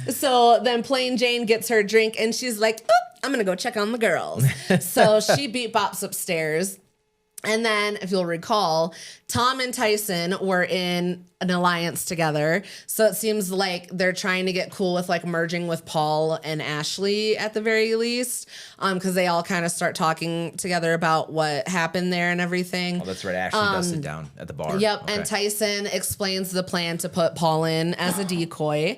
So then Plain Jane gets her drink and she's like, I'm going to go check on the girls. So she beat bops upstairs. And then, if you'll recall, Tom and Tyson were in an alliance together. So it seems like they're trying to get cool with like merging with Paul and Ashley at the very least. Because they all kind of start talking together about what happened there and everything. Oh, that's right. Ashley does sit down at the bar. Yep. Okay. And Tyson explains the plan to put Paul in as a decoy.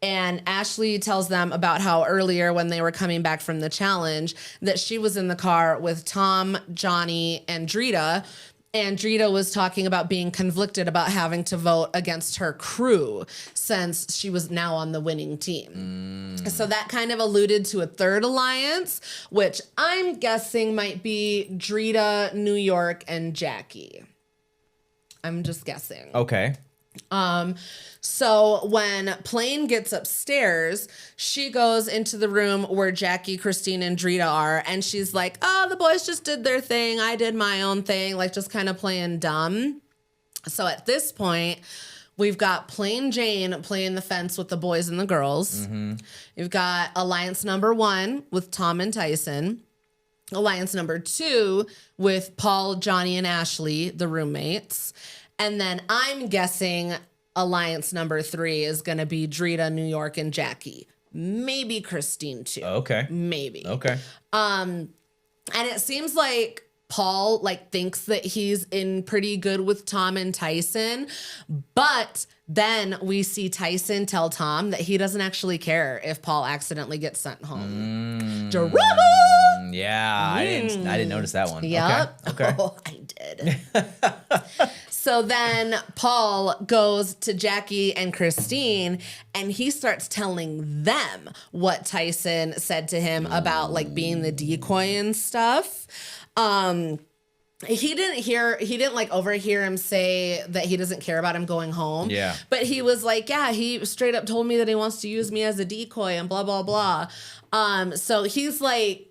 And Ashley tells them about how earlier when they were coming back from the challenge that she was in the car with Tom, Johnny, and Drita. And Drita was talking about being conflicted about having to vote against her crew since she was now on the winning team. So that kind of alluded to a third alliance, which I'm guessing might be Drita, New York, and Jackie. I'm just guessing. Okay. So when Plain gets upstairs, she goes into the room where Jackie, Christine, and Drita are, and she's like, oh, the boys just did their thing. I did my own thing, like just kind of playing dumb. So at this point, we've got Plain Jane playing the fence with the boys and the girls. You've got Alliance number 1 with Tom and Tyson. Alliance number 2 with Paul, Johnny, and Ashley, the roommates. And then I'm guessing alliance number 3 is going to be Drita, New York, and Jackie. Maybe Christine too. Okay. Maybe. Okay. And it seems like Paul like thinks that he's in pretty good with Tom and Tyson, but then we see Tyson tell Tom that he doesn't actually care if Paul accidentally gets sent home. Drama! Yeah, I didn't notice that one. Yep. Okay. Oh, I did. So then Paul goes to Jackie and Christine and he starts telling them what Tyson said to him about like being the decoy and stuff. He didn't like overhear him say that he doesn't care about him going home. Yeah. But he was like, yeah, he straight up told me that he wants to use me as a decoy and blah, blah, blah. So he's like,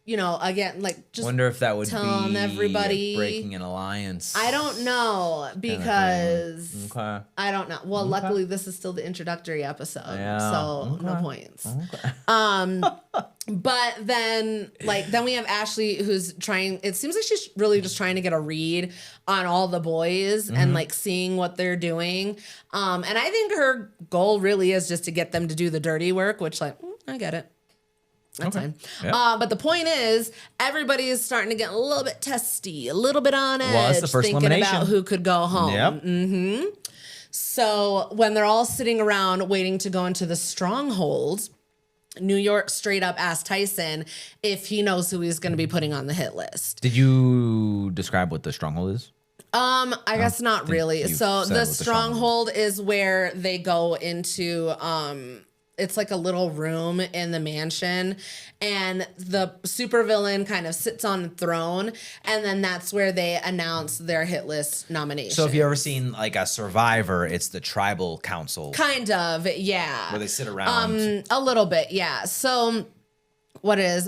you know, again, like just wonder if that would telling be everybody breaking an alliance. I don't know because Okay. I don't know. Well, luckily this is still the introductory episode, so no points. Okay. But then we have Ashley who's trying. It seems like she's really just trying to get a read on all the boys and like seeing what they're doing. And I think her goal really is just to get them to do the dirty work, which I get it. That's fine. Yep. But the point is, everybody is starting to get a little bit testy, a little bit on edge, Well, it's the first thinking elimination. about who could go home. Yep. So when they're all sitting around waiting to go into the stronghold, New York straight up asked Tyson if he knows who he's going to be putting on the hit list. Did you describe what the stronghold is? I guess not really. you've So said the what the stronghold is where they go into, it's like a little room in the mansion and the supervillain kind of sits on the throne. And then that's where they announce their hit list nomination. So if you ever seen like a Survivor, it's the tribal council Kind of, yeah. where they sit around. A little bit, yeah. So what is,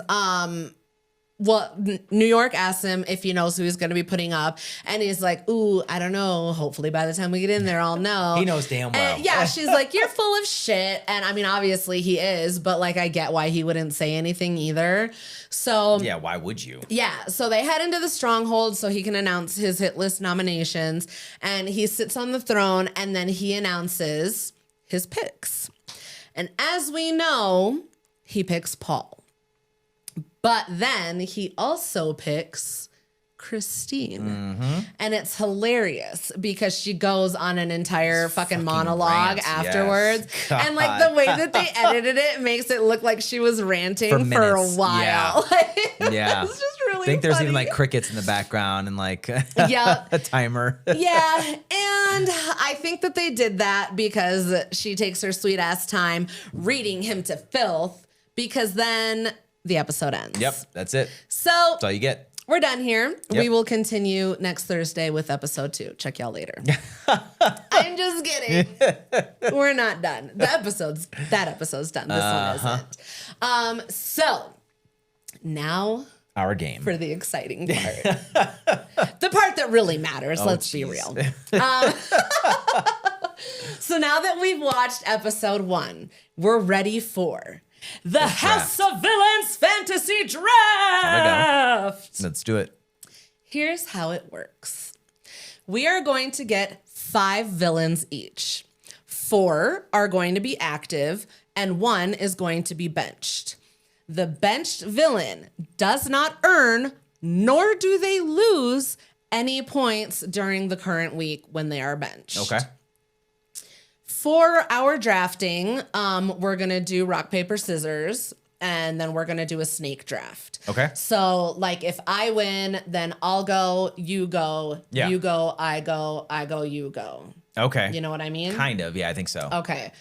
well, New York asks him if he knows who he's going to be putting up. And he's like, ooh, I don't know. Hopefully by the time we get in there, I'll know. He knows damn well. And yeah, she's like, you're full of shit. And I mean, obviously he is, but like, I get why he wouldn't say anything either. So Yeah, why would you? yeah, so they head into the stronghold so he can announce his hit list nominations. And he sits on the throne and then he announces his picks. And as we know, he picks Paul. But then he also picks Christine. And it's hilarious because she goes on an entire fucking monologue rant, afterwards. yes. And like the way that they edited it makes it look like she was ranting for a minutes, while. Yeah. It's just really I think there's funny. even like crickets in the background and like Yep. a timer. Yeah, and I think that they did that because she takes her sweet ass time reading him to filth because then the episode ends. Yep, that's it. So That's all you get. we're done here. Yep. We will continue next Thursday with episode 2. Check y'all later. I'm just kidding. We're not done. That episode's done. This one isn't. So now Our game. for the exciting part. The part that really matters, let's be real. So now that we've watched episode 1, we're ready for the House of Villains Fantasy Draft. Let's do it. Here's how it works. We are going to get 5 villains each. 4 are going to be active, and 1 is going to be benched. The benched villain does not earn, nor do they lose, any points during the current week when they are benched. Okay. For our drafting, we're going to do rock, paper, scissors, and then we're going to do a snake draft. Okay. So, like, if I win, then I'll go, you go, Yeah. you go, I go, you go. Okay. You know what I mean? Kind of. Yeah, I think so. Okay.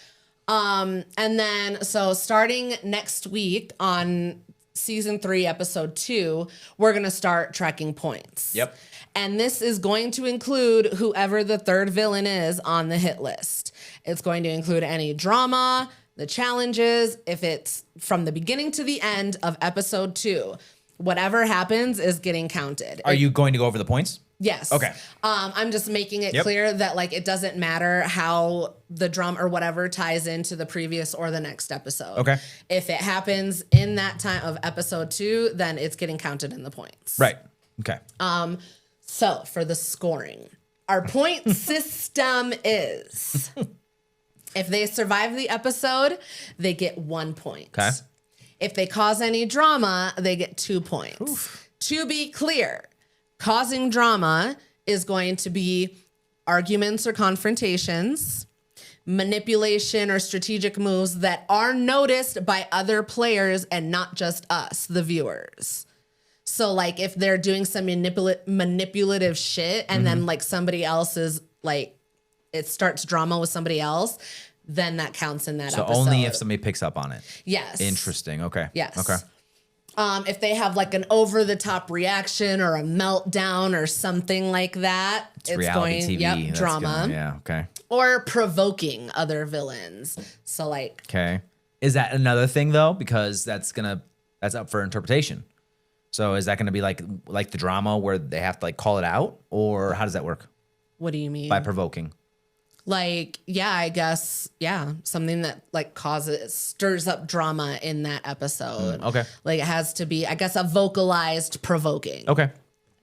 And then, so starting next week on season 3, episode 2, we're going to start tracking points. Yep. And this is going to include whoever the third villain is on the hit list. It's going to include any drama, the challenges, if it's from the beginning to the end of episode 2. Whatever happens is getting counted. Are you going to go over the points? Yes. Okay. I'm just making it clear that, like, it doesn't matter how the drum or whatever ties into the previous or the next episode. Okay. If it happens in that time of episode 2, then it's getting counted in the points. Right. Okay. So for the scoring, our point system is if they survive the episode, they get 1 point. Okay. If they cause any drama, they get 2 points. Oof. To be clear, causing drama is going to be arguments or confrontations, manipulation or strategic moves that are noticed by other players and not just us, the viewers. So, like, if they're doing some manipulative shit and then, like, somebody else is, like, it starts drama with somebody else, then that counts in that episode. So only if somebody picks up on it. Yes. Interesting. Okay. Yes. Okay. If they have, like, an over-the-top reaction or a meltdown or something like that, it's reality going, TV. yep, That's drama. good. Yeah. Okay. Or provoking other villains. So, like, Okay. Is that another thing though? Because that's up for interpretation. So is that gonna be like the drama where they have to, like, call it out, or how does that work? what do you mean? By provoking. Like, yeah, I guess, yeah, something that, like, stirs up drama in that episode. Okay. Like, it has to be, I guess, a vocalized provoking. Okay.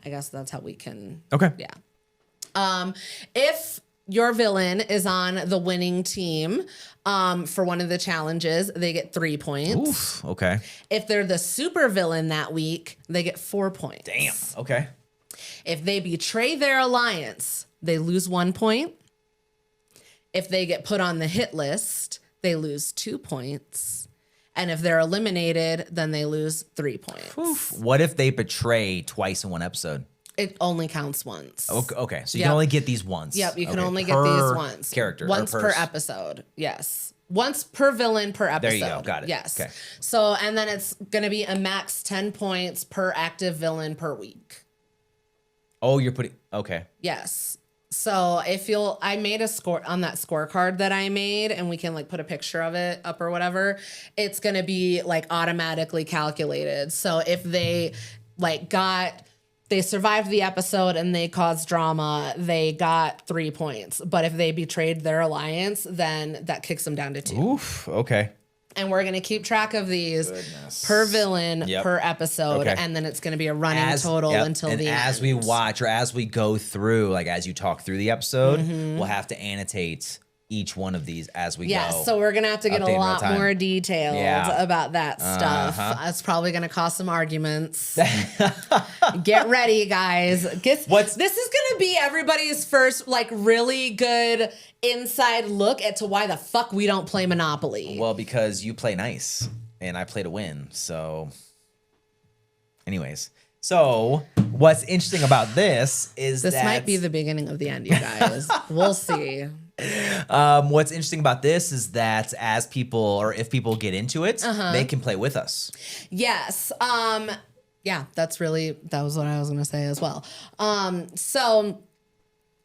I guess that's how we can. Okay. Yeah. If your villain is on the winning team for one of the challenges, they get 3 points. Oof. Okay. If they're the supervillain that week, they get 4 points. Damn. Okay. If they betray their alliance, they lose 1 point. If they get put on the hit list, they lose 2 points. And if they're eliminated, then they lose 3 points. Oof. What if they betray twice in one episode? It only counts once. Okay. So you Yep. can only get these once. Yep, you can Okay, only get per these once. character. or Once per episode. Yes. Once per villain per episode. There you go. Got it. Yes. Okay. So, and then it's going to be a max 10 points per active villain per week. Oh, you're putting. Okay. Yes. So I made a score on that scorecard that I made, and we can, like, put a picture of it up or whatever. It's going to be, like, automatically calculated. So if they, like, they survived the episode and they caused drama, they got 3 points. But if they betrayed their alliance, then that kicks them down to 2. Oof. Okay. And we're going to keep track of these per villain per episode. Okay. And then it's going to be a running total until and the end. as we watch, or as we go through, like, as you talk through the episode, we'll have to annotate each one of these as we go. Yes, so we're going to have to get a Update in real lot time. more detailed Yeah. about that stuff. It's probably going to cause some arguments. Get ready, guys. This is going to be everybody's first, like, really good inside look at to why the fuck we don't play Monopoly. Well, because you play nice and I play to win. So, anyways. So, what's interesting about this is this that might be the beginning of the end, you guys. We'll see. What's interesting about this is that as people, or if people get into it, they can play with us. Yes. Yeah, that was what I was going to say as well. So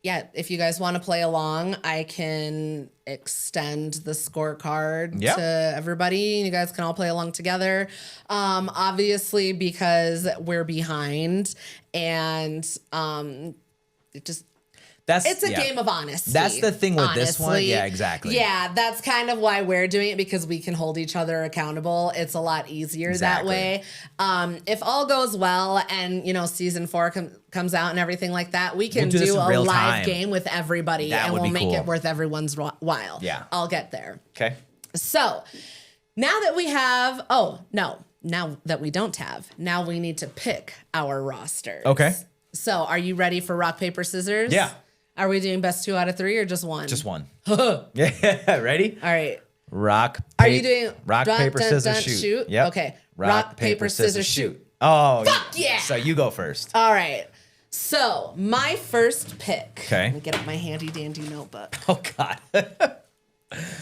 yeah, if you guys want to play along, I can extend the scorecard to everybody. You guys can all play along together. Obviously, because we're behind and It's a game of honesty. That's the thing with this one. Yeah, exactly. Yeah, that's kind of why we're doing it, because we can hold each other accountable. It's a lot easier that way. If all goes well and, season 4 comes out and everything like that, we can do a live game with everybody and we'll make it worth everyone's while. Yeah. I'll get there. Okay. So now that we have, now that we don't have, now we need to pick our rosters. Okay. So are you ready for rock, paper, scissors? Yeah. Are we doing best 2 out of 3 or just one? Just one. Yeah. Ready? All right. Rock. Are you doing rock, paper, scissors, shoot? Yep. Okay. Rock, paper, scissors, shoot. Oh. Fuck yeah. So you go first. All right. So my first pick. Okay. Let me get up my handy dandy notebook. Oh God.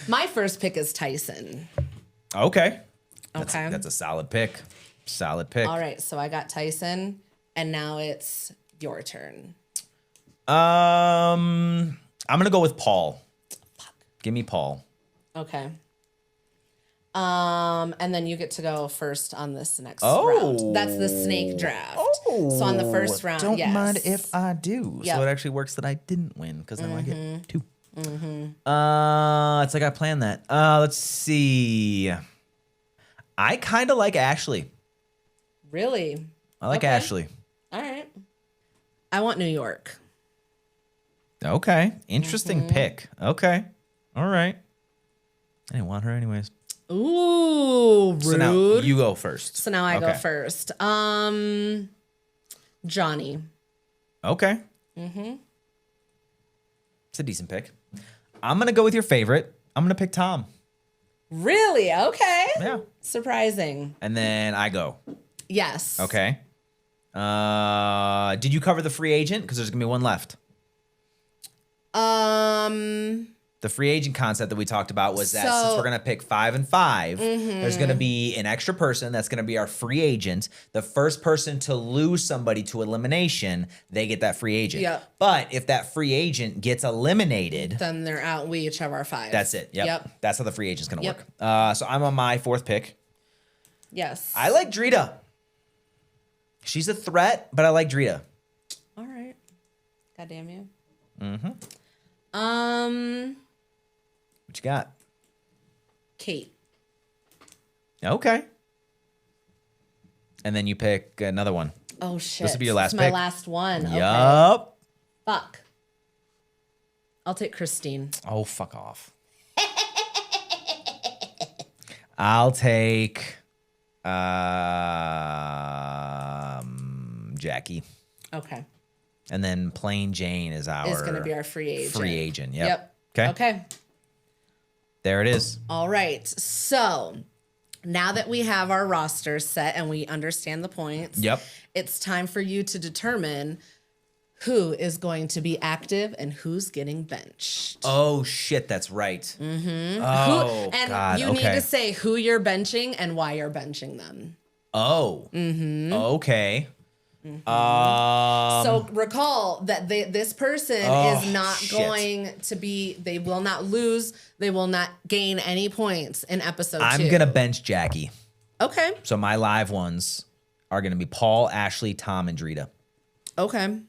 My first pick is Tyson. Okay. Okay. That's a solid pick. Solid pick. All right. So I got Tyson, and now it's your turn. I'm gonna go with Paul. Fuck. Give me Paul. Okay. And then you get to go first on this next round. That's the snake draft. So on the first round, don't mind if I do. Yep. So it actually works that I didn't win because now I get 2. It's like I planned that. Let's see. I kind of like Ashley. Really? I like Ashley. All right. I want New York. Okay. Interesting pick. Okay. All right. I didn't want her anyways. Ooh, rude. So now you go first. So now I go first. Johnny. Okay. It's a decent pick. I'm going to go with your favorite. I'm going to pick Tom. Really? Okay. Yeah. Surprising. And then I go. Yes. Okay. Did you cover the free agent? Because there's going to be one left. The free agent concept that we talked about was that since we're going to pick 5 and 5, there's going to be an extra person that's going to be our free agent. The first person to lose somebody to elimination, they get that free agent. Yep. But if that free agent gets eliminated, then they're out. We each have our 5. that's it. Yep. That's how the free agent's going to Yep. work. So I'm on my 4th pick. Yes. I like Drita. She's a threat, but I like Drita. All right. God damn you. What you got? Kate. Okay. And then you pick another one. Oh shit. This will be your last It's pick. my last one. Okay. Yup. Fuck. I'll take Christine. Oh, fuck off. I'll take Jackie. Okay. And then Plain Jane is going to be our free agent. Free agent. Yep. Okay. Okay. There it is. All right. So now that we have our roster set and we understand the points, it's time for you to determine who is going to be active and who's getting benched. Oh, shit. That's right. Oh, and God. you need to say who you're benching and why you're benching them. Oh. Okay. So recall that this person is not going to be, they will not lose, they will not gain any points in episode 2. I'm going to bench Jackie. Okay. So my live ones are going to be Paul, Ashley, Tom, and Drita. Okay.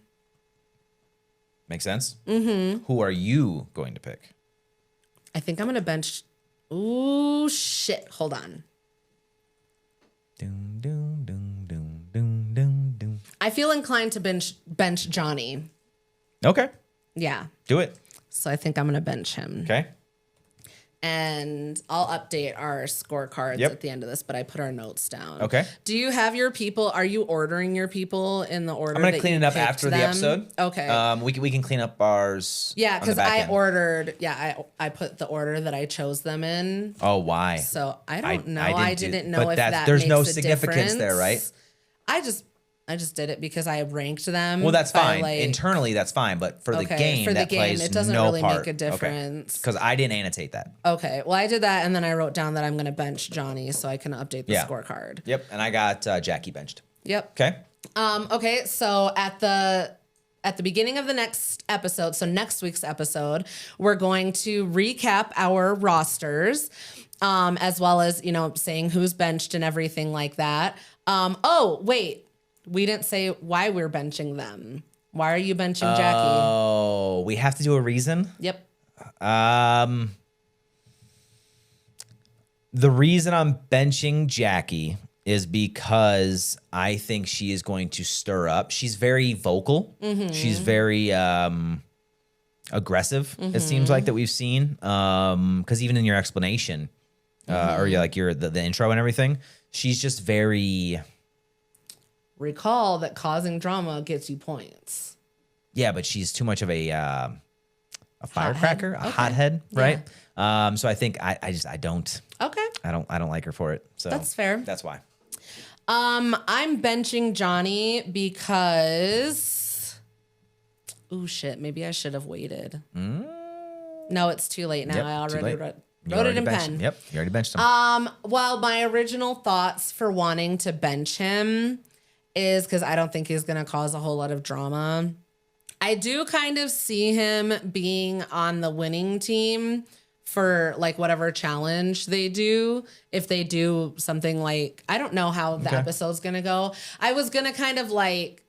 Make sense? Who are you going to pick? I think I'm going to bench. Ooh, shit. Hold on. Doom, doom, doom, doom, doom, doom, doom. I feel inclined to bench Johnny. Okay. Yeah. Do it. So I think I'm going to bench him. Okay. And I'll update our scorecards at the end of this, but I put our notes down. Okay. Do you have your people? Are you ordering your people in the order? I'm going to clean it up after the episode. Okay. We can clean up ours. Yeah, because I ordered. Yeah, I put the order that I chose them in. Oh, why? So I don't know. I didn't know if that there's makes no a significance difference. there, right? I just did it because I ranked them. Well, that's fine. Internally, that's fine. But for the game, plays it doesn't no really part. make a difference. Because I didn't annotate that. Okay. Well, I did that, and then I wrote down that I'm going to bench Johnny so I can update the scorecard. Yep. And I got Jackie benched. Yep. Okay. Okay. So at the beginning of the next episode, so next week's episode, we're going to recap our rosters, as well as saying who's benched and everything like that. Oh wait. We didn't say why we're benching them. Why are you benching Jackie? Oh, we have to do a reason? Yep. The reason I'm benching Jackie is because I think she is going to stir up. She's very vocal. She's very aggressive, it seems like, that we've seen. Because even in your explanation, or the intro and everything, she's just very... Recall that causing drama gets you points. Yeah, but she's too much of a firecracker, a hothead, Yeah. right? So I think I don't. Okay. I don't like her for it. So That's fair. That's why. I'm benching Johnny because... Oh, shit. Maybe I should have waited. No, it's too late now. Yep, I too already late. wrote it in benched pen. him. Yep, you already benched him. Well, my original thoughts for wanting to bench him is because I don't think he's going to cause a whole lot of drama. I do kind of see him being on the winning team for like whatever challenge they do. If they do something like, I don't know how the episode's going to go. I was going to kind of like,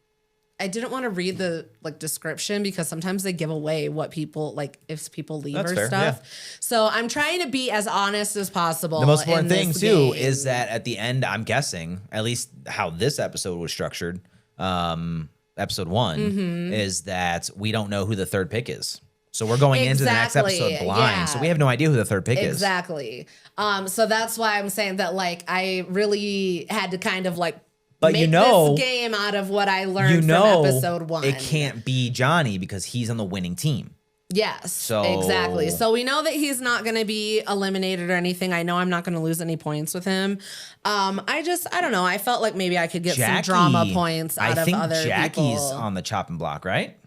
I didn't want to read the like description because sometimes they give away what people like if people leave That's or fair, stuff. yeah. So I'm trying to be as honest as possible. The most important in thing this too game. is that at the end, I'm guessing, at least how this episode was structured, episode 1, is that we don't know who the third pick is. So we're going into the next episode blind. Yeah. So we have no idea who the third pick is. Exactly. So that's why I'm saying that like I really had to kind of like But make this game out of what I learned from episode 1. It can't be Johnny because he's on the winning team. Yes, So exactly. So we know that he's not going to be eliminated or anything. I know I'm not going to lose any points with him. I don't know. I felt like maybe I could get some drama points out of other people. I think Jackie's on the chopping block, right?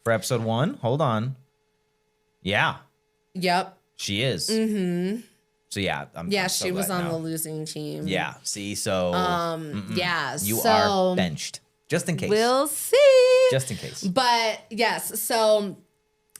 For episode 1. Hold on. Yeah. Yep. She is. So yeah, I'm so she was glad on now. the losing team. Yeah. See, so Yeah. you so are benched. Just in case. We'll see. Just in case. But yes, so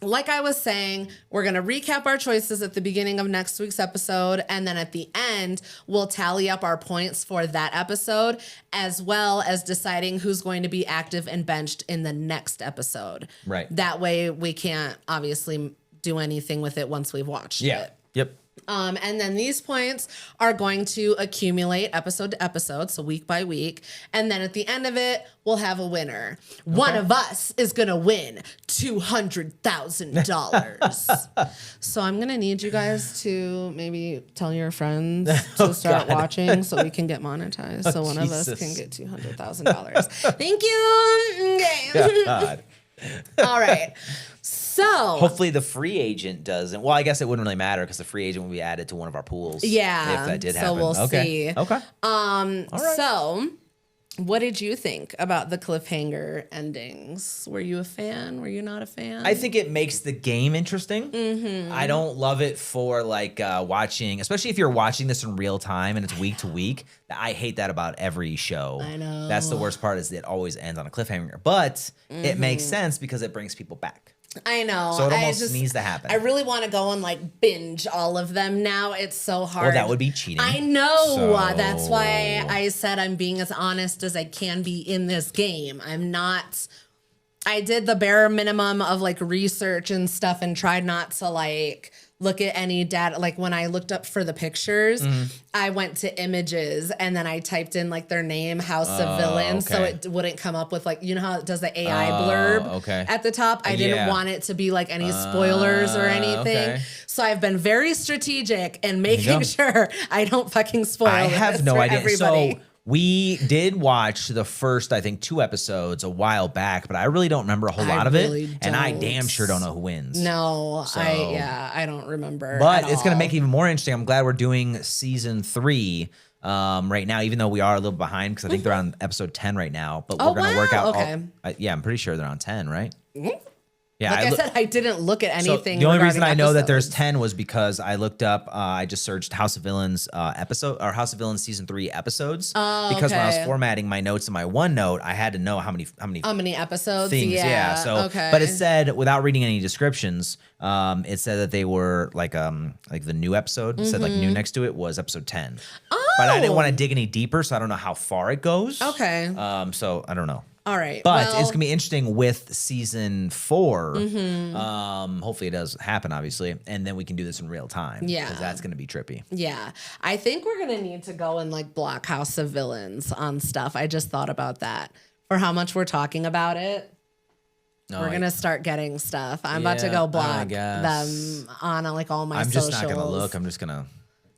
like I was saying, we're going to recap our choices at the beginning of next week's episode. And then at the end, we'll tally up our points for that episode, as well as deciding who's going to be active and benched in the next episode. Right. That way we can't obviously do anything with it once we've watched it. Yep. And then these points are going to accumulate episode to episode, so week by week. And then at the end of it, we'll have a winner. One of us is going to win $200,000. So I'm going to need you guys to maybe tell your friends to start watching so we can get monetized. So one of us can get $200,000. Thank you. Okay. God. All right. So hopefully the free agent doesn't. Well, I guess it wouldn't really matter because the free agent will be added to one of our pools. Yeah. If that did so happen. we'll see. Okay. All right. So what did you think about the cliffhanger endings? Were you a fan? Were you not a fan? I think it makes the game interesting. I don't love it for like watching, especially if you're watching this in real time and it's week to week. I hate that about every show. I know. That's the worst part is it always ends on a cliffhanger. But it makes sense because it brings people back. I know. So it almost needs to happen. I really want to go and like binge all of them now. It's so hard. Well, that would be cheating. I know. So... That's why I said I'm being as honest as I can be in this game. I'm not. I did the bare minimum of like research and stuff and tried not to like look at any data. Like when I looked up for the pictures, I went to images and then I typed in like their name, House of Villains, so it wouldn't come up with like, you know how it does the AI blurb at the top? I didn't want it to be like any spoilers or anything. So I've been very strategic in making sure I don't fucking spoil I have no idea. Everybody. So we did watch the first, I think, 2 episodes a while back, but I really don't remember a whole lot of it. And I damn sure don't know who wins. No, I don't remember. But it's going to make it even more interesting. I'm glad we're doing season 3 right now, even though we are a little behind because I think they're on episode 10 right now. But we're going to work out. Yeah, I'm pretty sure they're on 10, right? Yeah, like I said, I didn't look at anything. So the only reason I know that there's 10 was because I looked up. I just searched House of Villains episode or House of Villains season 3 episodes because when I was formatting my notes in my OneNote, I had to know how many episodes things. Yeah. So, but it said without reading any descriptions, it said that they were like the new episode. It said like new next to it was episode 10. But I didn't want to dig any deeper, so I don't know how far it goes. Okay. So I don't know. All right. But well, it's gonna be interesting with season 4. Mm-hmm. Hopefully it does happen, obviously, and then we can do this in real time. Yeah. because that's gonna be trippy. yeah, I think we're gonna need to go and like block House of Villains on stuff. I just thought about that for how much we're talking about it. We're gonna start getting stuff. I'm about to Yeah, go I block guess. them on like all my I'm socials. just not gonna look. I'm just gonna.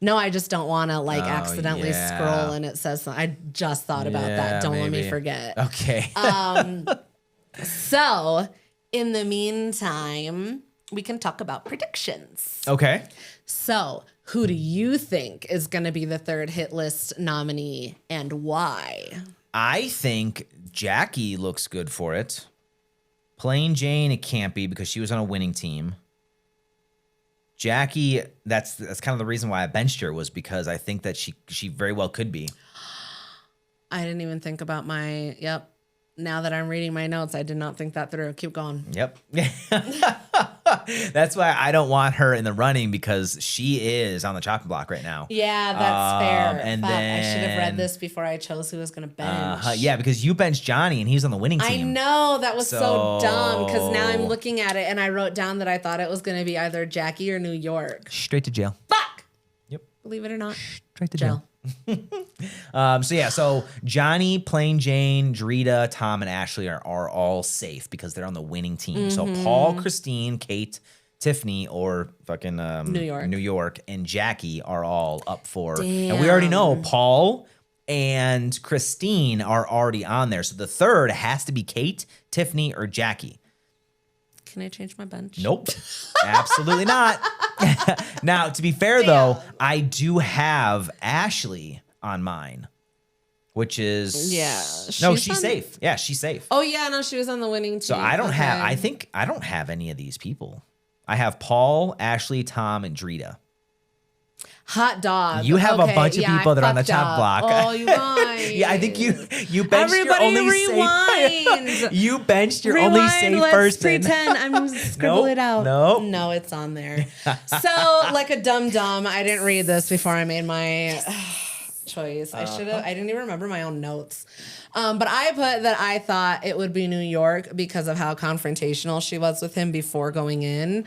No, I just don't want to like Oh, accidentally yeah. scroll and it says I just thought about Yeah, that. Don't let me maybe. forget. Okay. So, in the meantime, we can talk about predictions. okay. So, who do you think is going to be the third hit list nominee and why? I think Jackie looks good for it. Plain Jane, it can't be because she was on a winning team. Jackie, that's kind of the reason why I benched her, was because I think that she very well could be. I didn't even think about yep. Now that I'm reading my notes, I did not think that through. Keep going. Yep. That's why I don't want her in the running, because she is on the chopping block right now. Yeah, that's fair. And Fuck, I should have then- read this before I chose who was going to bench. Yeah, because you benched Johnny and he's on the winning I team. know, that was so dumb because now I'm So- looking at it and I wrote down that I thought it was going to be either Jackie or New York. Straight to jail. Fuck! Yep. Believe it or not. Straight to Jail. So Johnny, Plain Jane, Drita, Tom, and Ashley are all safe because they're on the winning team. So Paul, Christine, Kate, Tiffany, or fucking New York, and Jackie are all up for. And we already know Paul and Christine are already on there. So the third has to be Kate, Tiffany, or Jackie. Can I change my bench? Nope. Absolutely not. Now, to be fair, though, I do have Ashley on mine, which is... Yeah. No, she's safe. Yeah, she's safe. Oh, yeah, no, she was on the winning team. So I don't have... Okay. I think I don't have any of these people. I have Paul, Ashley, Tom, and Drita. Hot dog. You have a bunch of yeah, people I that are on the fucked chop up. block. Oh, you guys. Yeah, I think you benched Everybody your only rewind. safe... you benched your Rewind, only safe let's person. pretend. I'm going to scribble Nope, it out. nope. No, it's on there. So, like a dum-dum, I didn't read this before I made my choice. I didn't even remember my own notes. But I put that I thought it would be New York because of how confrontational she was with him before going in.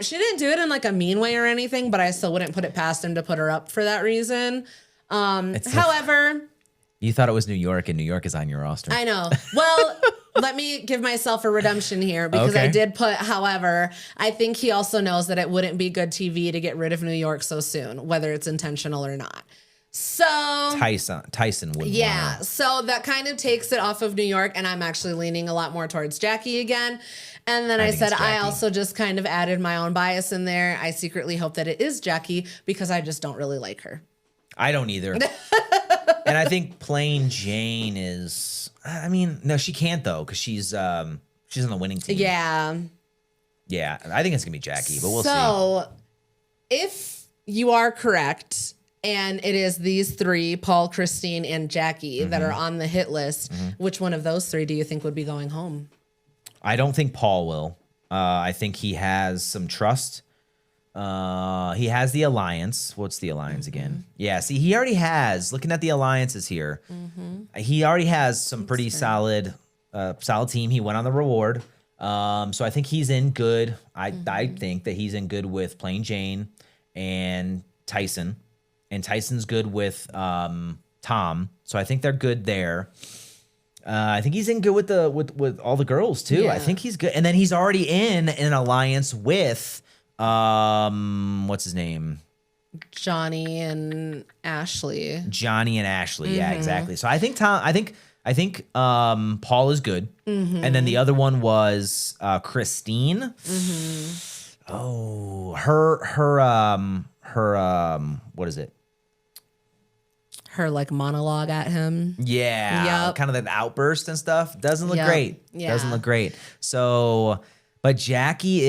She didn't do it in like a mean way or anything, but I still wouldn't put it past him to put her up for that reason. However... You thought it was New York, and New York is on your roster. I know. Well, let me give myself a redemption here because I Okay. did put, however, I think he also knows that it wouldn't be good TV to get rid of New York so soon, whether it's intentional or not. So Tyson would. yeah, so that kind of takes it off of New York, and I'm actually leaning a lot more towards Jackie again. And then I think said it's I Jackie. also just kind of added my own bias in there. I secretly hope that it is Jackie because I just don't really like her. I don't either. And I think Plain Jane is. I mean, no, she can't though because she's on the winning team. Yeah. Yeah, I think it's gonna be Jackie, but we'll see. So, if you are correct, and it is these three, Paul, Christine, and Jackie, that are on the hit list, which one of those three do you think would be going home? I don't think Paul will. I think he has some trust. He has the alliance. What's the alliance again? Yeah, see, he already has. Looking at the alliances here, he already has some pretty solid team. He went on the reward. So I think he's in good. I think that he's in good with Plain Jane and Tyson. And Tyson's good with Tom. So I think they're good there. I think he's in good with all the girls too. Yeah. I think he's good. And then he's already in an alliance with what's his name? Johnny and Ashley. Johnny and Ashley. Yeah, exactly. So I think Paul is good. And then the other one was Christine. Oh, her what is it? Her like monologue at him. Yeah, Yep. kind of that outburst and stuff. Doesn't look Yep. great. Yeah. Doesn't look great. So, but Jackie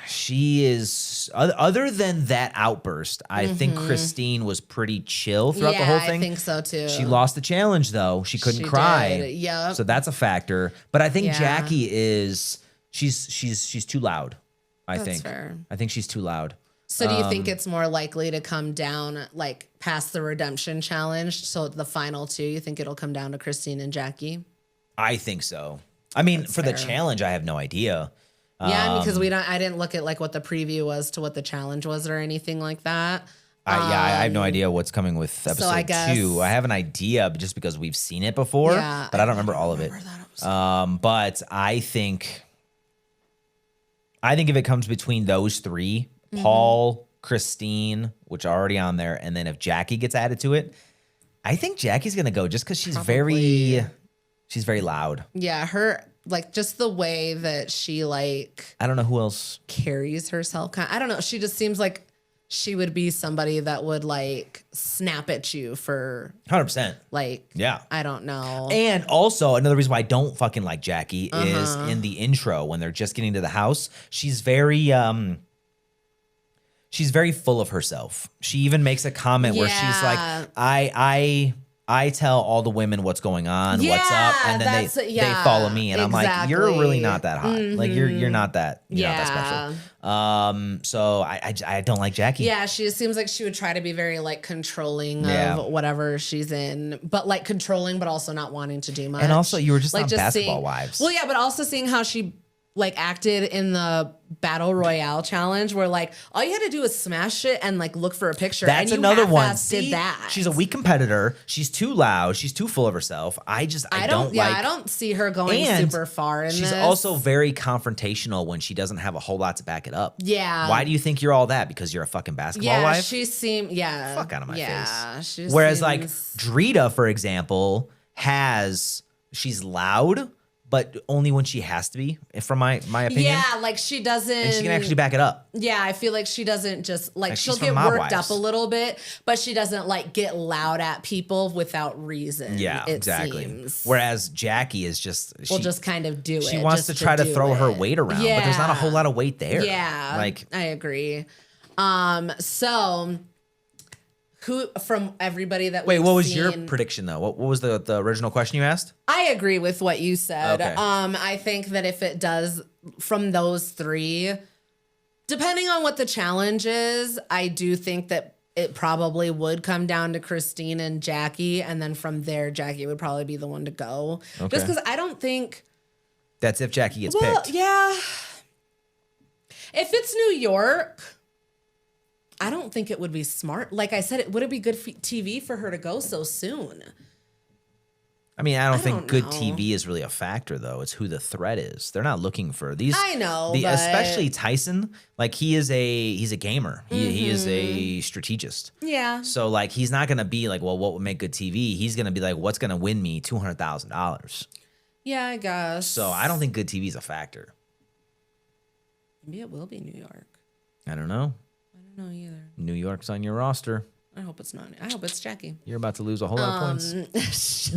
she is, other than that outburst, I think Christine was pretty chill throughout the whole thing. I think so too. She lost the challenge though. She couldn't She cry. did. Yep. So that's a factor. But I think Yeah. Jackie she's too loud. I That's think. fair. I think she's too loud. So do you think it's more likely to come down like past the redemption challenge? So the final two, you think it'll come down to Christine and Jackie? I think so. I mean, That's for the fair. challenge, I have no idea. Yeah, because I didn't look at like what the preview was to what the challenge was or anything like that. I have no idea what's coming with episode I guess- 2. I have an idea, but just because we've seen it before, Yeah, but I don't remember all of it. But I think if it comes between those 3, Paul, Christine, which are already on there, and then if Jackie gets added to it, I think Jackie's gonna go just because she's very loud. Yeah, her like just the way that she like I don't know who else. carries herself. I don't know. She just seems like she would be somebody that would like snap at you for 100%. like, Yeah. I don't know. And also another reason why I don't fucking like Jackie is in the intro when they're just getting to the house. She's very full of herself. She even makes a comment where she's like, I tell all the women what's going on, what's up, and then they follow me, and I'm like, you're really not that hot. Like you're not that not that special. So I don't like Jackie. Yeah, she just seems like she would try to be very like controlling of whatever she's in, but like controlling, but also not wanting to do much. And also, you were just like on Basketball Wives. Well, yeah, but also seeing how she like acted in the Battle Royale challenge, where like all you had to do was smash it and like look for a picture. That's and you another one. half-assed did See, that. she's a weak competitor. She's too loud. She's too full of herself. I don't like. I don't see her going And super far in she's this. also very confrontational when she doesn't have a whole lot to back it up. Yeah. Why do you think you're all that? Because you're a fucking basketball yeah, wife? she seemed Fuck out of my face. Whereas like Drita, for example, she's loud, but only when she has to be, from my opinion. yeah, like she doesn't, And she can actually back it up. Yeah, I feel like she doesn't just like she'll she's get from Mob worked Wives. up a little bit, but she doesn't like get loud at people without reason. Yeah, it exactly. Seems. Whereas Jackie is just Will just kind of do it. she wants just to try to do throw her it. weight around, but there's not a whole lot of weight there. Yeah, like I agree. So who from everybody that wait, we've what was your seen- prediction though? What was the original question you asked? I agree with what you said. Okay. I think that if it does from those 3, depending on what the challenge is, I do think that it probably would come down to Christine and Jackie, and then from there, Jackie would probably be the one to go. Okay. Just because I don't think. That's if Jackie gets Well, picked. yeah. If it's New York, I don't think it would be smart. Like I said, would it be good TV for her to go so soon? I mean, I don't think don't good know. TV is really a factor, though. It's who the threat is. They're not looking for these. I know, but- especially Tyson. Like he's a gamer. He is a strategist. Yeah. So like he's not gonna be like, well, what would make good TV? He's gonna be like, what's gonna win me $200,000? Yeah, I guess. So I don't think good TV is a factor. Maybe it will be New York. I don't know. I don't know either. New York's on your roster. I hope it's not. I hope it's Jackie. You're about to lose a whole lot of points.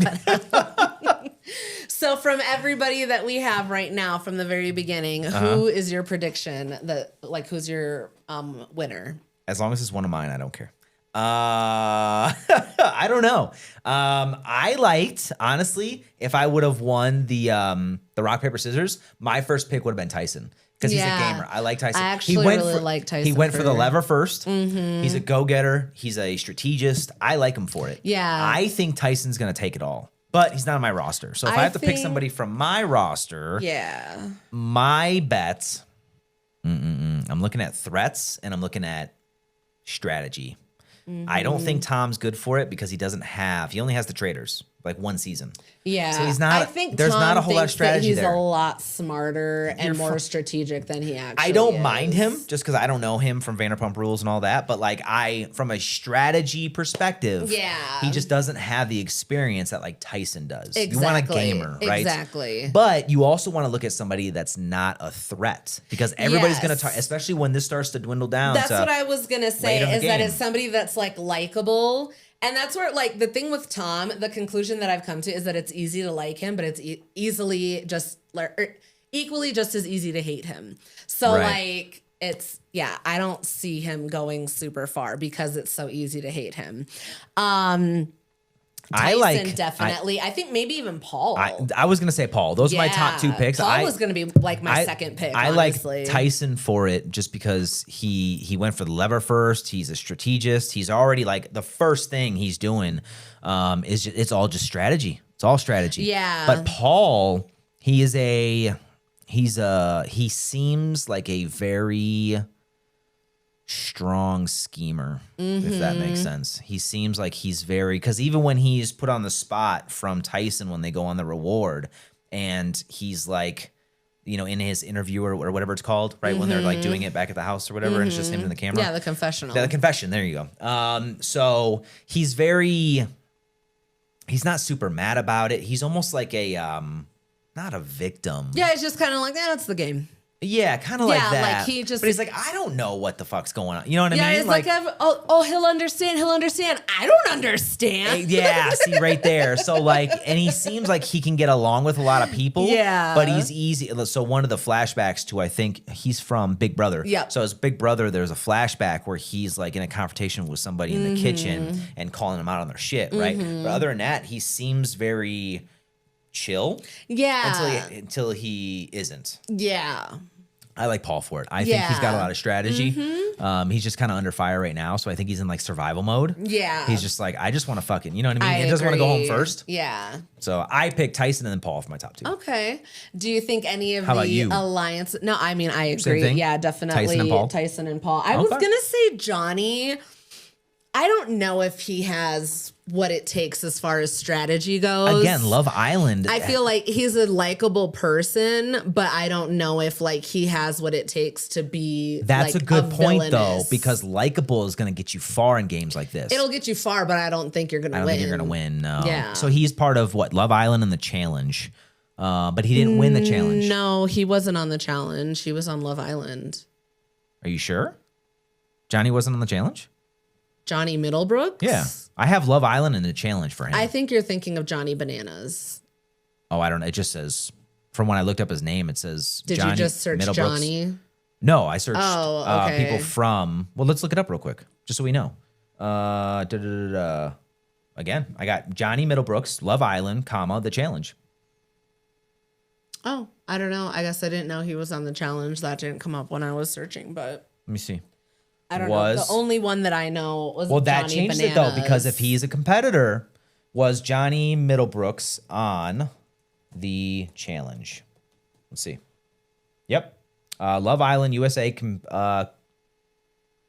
So from everybody that we have right now from the very beginning, who is your prediction that like who's your winner? As long as it's one of mine, I don't care. I don't know. I liked, honestly, if I would have won the rock, paper, scissors, my first pick would have been Tyson. Because he's a gamer. I like Tyson. I actually really like Tyson. He went for the lever first. He's a go-getter. He's a strategist. I like him for it. Yeah. I think Tyson's going to take it all. But he's not on my roster. So if I have to pick think- somebody from my roster, Yeah. my bets, I'm looking at threats and I'm looking at strategy. I don't think Tom's good for it because he only has the traders, like one season. Yeah. So he's not- I think there's Tom not a whole lot of thinks that strategy he's there. a lot smarter and more strategic than he actually I don't is. mind him just because I don't know him from Vanderpump Rules and all that. But like from a strategy perspective, Yeah. he just doesn't have the experience that like Tyson does. You want a Exactly. gamer, right? Exactly. But you also want to look at somebody that's not a threat because everybody's going to talk, especially when this starts to dwindle down. That's what I was going to say later in the is that game. it's somebody that's like likable. And that's where like the thing with Tom, the conclusion that I've come to is that it's easy to like him, but it's easily just equally just as easy to hate him. So Right. like I don't see him going super far because it's so easy to hate him. Tyson definitely. I think maybe even Paul. I was going to say Paul. Those are my top 2 picks. Paul was going to be like my second pick. I honestly. like Tyson for it just because he went for the lever first. He's a strategist. He's already like the first thing he's doing it's all just strategy. It's all strategy. Yeah. But Paul, he seems like a very strong schemer, if that makes sense. He seems like he's because even when he's put on the spot from Tyson when they go on the reward, and he's like, in his interview or whatever it's called, right? When they're like doing it back at the house or whatever, and it's just him in the camera. Yeah, the confessional. The confession. There you go. So he's not super mad about it. He's almost like not a victim. Yeah, it's just kind of like, that's the game. Yeah, kind of like that. Like but he's like, I don't know what the fuck's going on. You know what I mean? Yeah, it's like he'll understand. He'll understand. I don't understand. Yeah, see right there. So like, and he seems like he can get along with a lot of people. Yeah. But he's easy. So one of the flashbacks to, I think he's from Big Brother. Yeah. So as Big Brother, there's a flashback where he's like in a confrontation with somebody in the kitchen and calling them out on their shit, right? But other than that, he seems very chill. Yeah. Until he isn't. Yeah. I like Paul for it. I think he's got a lot of strategy. He's just kind of under fire right now, so I think he's in like survival mode. Yeah. He's just like, I just want to fucking, you know what I mean? I He doesn't want to go home agree. first. Yeah. So I picked Tyson and then Paul for my top two. Okay. Do you think any of How about the you? alliance? No, I mean, I Same agree. thing? Yeah, definitely. Tyson and Paul? I was Okay. going to say Johnny. I don't know if he has what it takes as far as strategy goes. Again, Love Island. I feel like he's a likable person, but I don't know if like he has what it takes to be. That's like, a good point though, villainous. because likable is going to get you far in games like this. It'll get you far, but I don't think you're going to I win. don't think you're going to win. No. Yeah. So he's part of what? Love Island and the challenge. But he didn't win the challenge. No, he wasn't on the challenge. He was on Love Island. Are you sure? Johnny wasn't on the challenge? Johnny Middlebrooks? Yeah. I have Love Island and the challenge for him. I think you're thinking of Johnny Bananas. Oh, I don't know. It just says, from when I looked up his name, it says Did Johnny you just search Middlebrooks. Johnny? No, I searched okay. people from, well, let's look it up real quick, just so we know. Again, I got Johnny Middlebrooks, Love Island, comma, the challenge. Oh, I don't know. I guess I didn't know he was on the challenge. That didn't come up when I was searching, but Let me see. I don't know. The only one that I know was Well, Johnny that changed Bananas. it though, because if he's a competitor, was Johnny Middlebrooks on the challenge? Let's see. Yep. Love Island USA.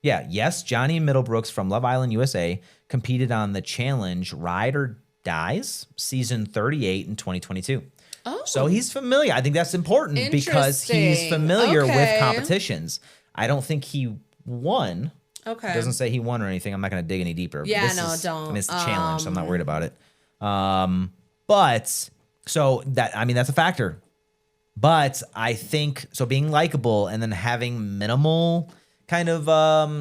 Yes, Johnny Middlebrooks from Love Island USA competed on the challenge Ride or Dies season 38 in 2022. Oh. So he's familiar. I think that's important because he's Interesting. familiar with Okay. competitions. I don't think he won. Okay. It doesn't say he won or anything. I'm not going to dig any deeper. Yeah, This no, is- don't. I mean, it's the challenge, so I'm not worried about it. But so that, I mean, that's a factor. But I think so being likable and then having minimal kind of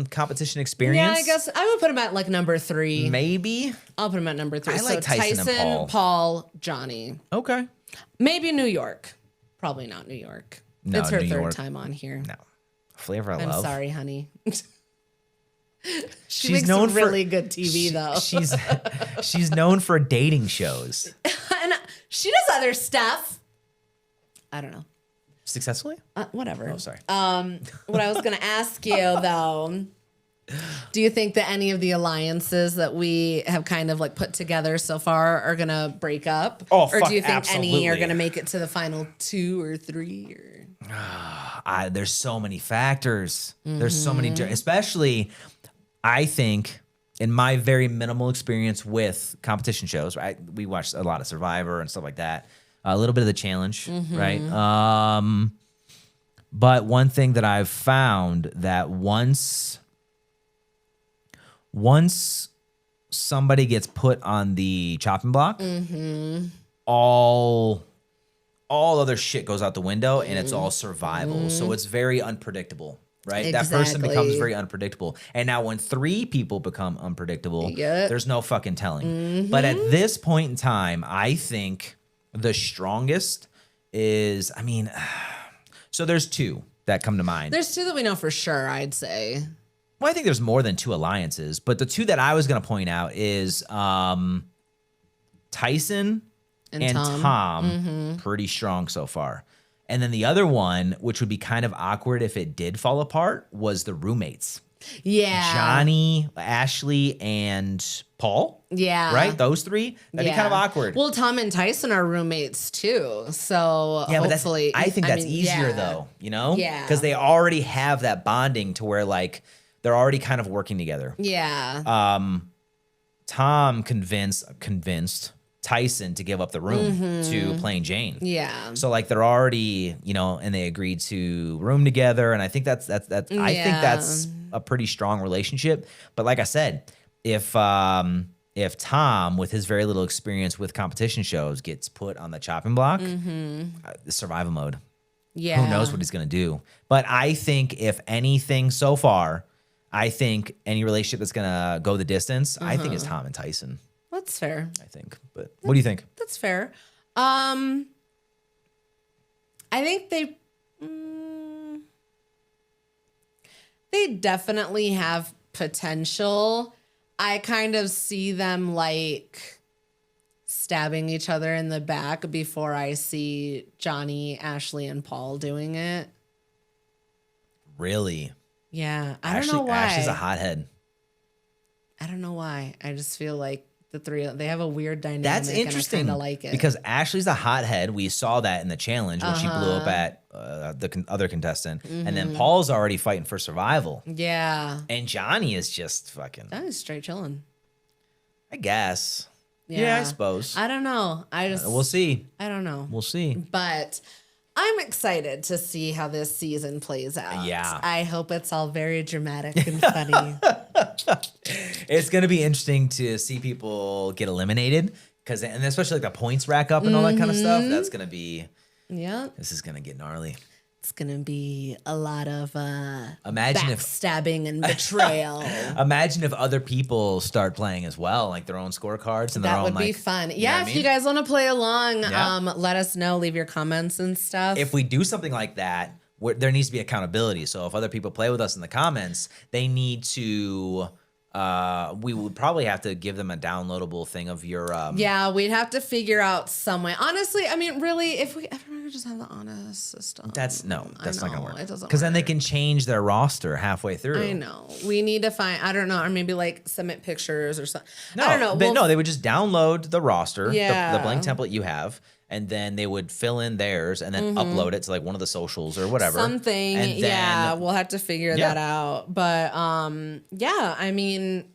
competition experience. Yeah, I guess I would put him at like number 3. Maybe. I'll put him at number 3. I like so Tyson and Paul, Johnny. Okay. Maybe New York. Probably not New York. No, it's her New third York. time on here. No. Flavor I I'm love. sorry, honey. She She's makes known really for good TV though. She's known for dating shows. And she does other stuff. I don't know. Successfully? Whatever. Oh, sorry. What I was going to ask you though, do you think that any of the alliances that we have kind of like put together so far are going to break up? Oh, or fuck, do you think any are absolutely. going to make it to the final 2 or 3? Or There's so many factors. There's so many, especially I think in my very minimal experience with competition shows, right? We watched a lot of Survivor and stuff like that. A little bit of the challenge, right? But one thing that I've found that once somebody gets put on the chopping block, all other shit goes out the window and it's all survival. So it's very unpredictable, right? That person becomes Exactly. very unpredictable. And now when 3 people become unpredictable, Yep. there's no fucking telling. But at this point in time, I think the strongest is, I mean, so there's 2 that come to mind. there's 2 that we know for sure, I'd say. Well, I think there's more than 2 alliances, but the 2 that I was going to point out is Tyson and Tom. Pretty strong so far. And then the other one, which would be kind of awkward if it did fall apart, was the roommates. Yeah. Johnny, Ashley, and Paul. Yeah. Right? Those three? That'd be kind of awkward. Well, Tom and Tyson are roommates too. So yeah, hopefully. but I think that's easier though, you know? Yeah. Because they already have that bonding to where like they're already kind of working together. Yeah. Tom convinced Tyson to give up the room to Plain Jane. Yeah. So like they're already, you know, and they agreed to room together, and I think that's I think that's a pretty strong relationship. But like I said, if Tom, with his very little experience with competition shows, gets put on the chopping block, survival mode. Yeah. Who knows what he's gonna do? But I think if anything so far, I think any relationship that's gonna go the distance, I think it's Tom and Tyson. That's fair. I think. But what do you think? That's fair. I think they definitely have potential. I kind of see them like stabbing each other in the back before I see Johnny, Ashley, and Paul doing it. Really? Yeah. I don't know why. Ashley's a hothead. I don't know why. I just feel like the three, they have a weird dynamic. That's interesting. And I kind of like it. Because Ashley's a hothead. We saw that in the challenge when she blew up at the other contestant. And then Paul's already fighting for survival. Yeah. And Johnny is just fucking, That is straight chilling. I guess. Yeah, I suppose. I don't know. We'll see. I don't know. We'll see. But I'm excited to see how this season plays out. Yeah. I hope it's all very dramatic and funny. It's going to be interesting to see people get eliminated, and especially like the points rack up and all that kind of stuff. That's going to be, this is going to get gnarly. It's going to be a lot of Imagine backstabbing and betrayal. Imagine if other people start playing as well, like their own scorecards and their own. That would be fun. Yeah, if you guys want to play along, let us know. Leave your comments and stuff. If we do something like that, there needs to be accountability. So if other people play with us in the comments, they need to. We would probably have to give them a downloadable thing of your. Yeah, we'd have to figure out some way. Honestly, I mean, really, if we ever just have the honest system, that's not gonna work. It doesn't because then they can change their roster halfway through. I know. We need to find. I don't know, or maybe like submit pictures or something. I don't know. They would just download the roster, Yeah. the blank template you have. And then they would fill in theirs and then upload it to like one of the socials or whatever. Something. And then, we'll have to figure that out. But I mean,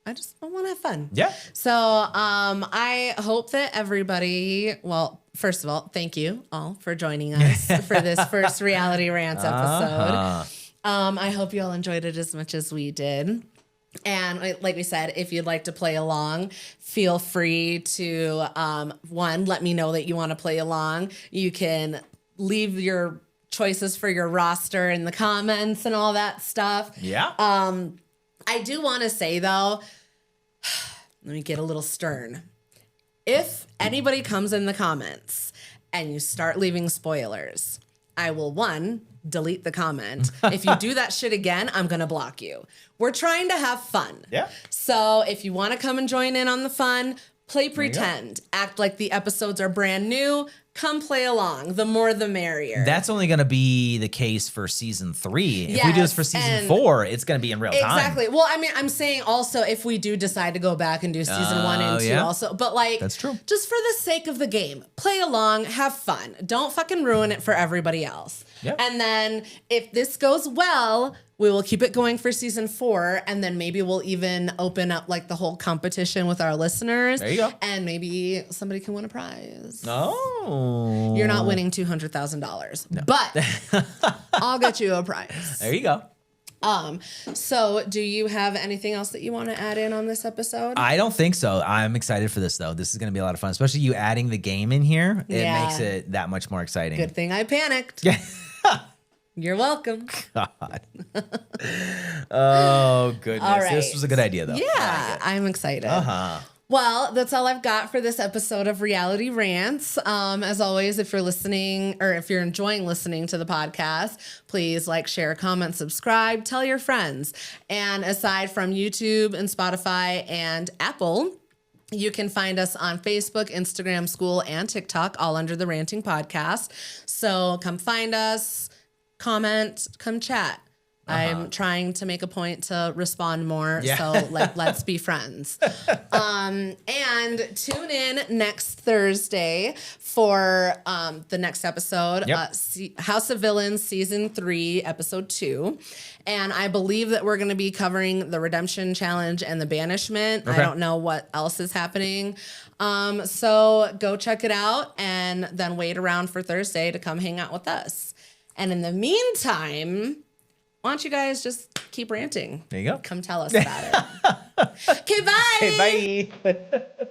I want to have fun. Yeah. So I hope that everybody, well, first of all, thank you all for joining us for this first Reality Rants episode. I hope you all enjoyed it as much as we did. And like we said, if you'd like to play along, feel free to, let me know that you want to play along. You can leave your choices for your roster in the comments and all that stuff. Yeah. I do want to say, though, let me get a little stern. If anybody comes in the comments and you start leaving spoilers, I will, delete the comment. If you do that shit again, I'm going to block you. We're trying to have fun. Yeah. So if you want to come and join in on the fun, play pretend. Act like the episodes are brand new. Come play along. The more, the merrier. That's only going to be the case for season 3. If we do this for season 4, it's going to be in real time. Exactly. Well, I mean, I'm saying also if we do decide to go back and do season 1 and 2 also. But like, that's true. Just for the sake of the game, play along, have fun. Don't fucking ruin it for everybody else. Yep. And then if this goes well, we will keep it going for season 4, and then maybe we'll even open up like the whole competition with our listeners. There you go. And maybe somebody can win a prize. Oh. You're not winning $200,000, but I'll get you a prize. There you go. So do you have anything else that you want to add in on this episode? I don't think so. I'm excited for this though. This is going to be a lot of fun, especially you adding the game in here. It makes it that much more exciting. Good thing I panicked. You're welcome. God. Oh, goodness. All right. This was a good idea, though. Yeah, I'm excited. Well, that's all I've got for this episode of Reality Rants. As always, if you're listening or if you're enjoying listening to the podcast, please like, share, comment, subscribe, tell your friends. And aside from YouTube and Spotify and Apple, you can find us on Facebook, Instagram, School, and TikTok, all under the Ranting Podcast. So come find us. Comment, come chat. I'm trying to make a point to respond more. Yeah. So like, let's be friends. And tune in next Thursday for the next episode, Yep. House of Villains season 3, episode 2. And I believe that we're going to be covering the redemption challenge and the banishment. Okay. I don't know what else is happening. So go check it out and then wait around for Thursday to come hang out with us. And in the meantime, why don't you guys just keep ranting? There you go. Come tell us about it. Okay, bye. Okay, bye.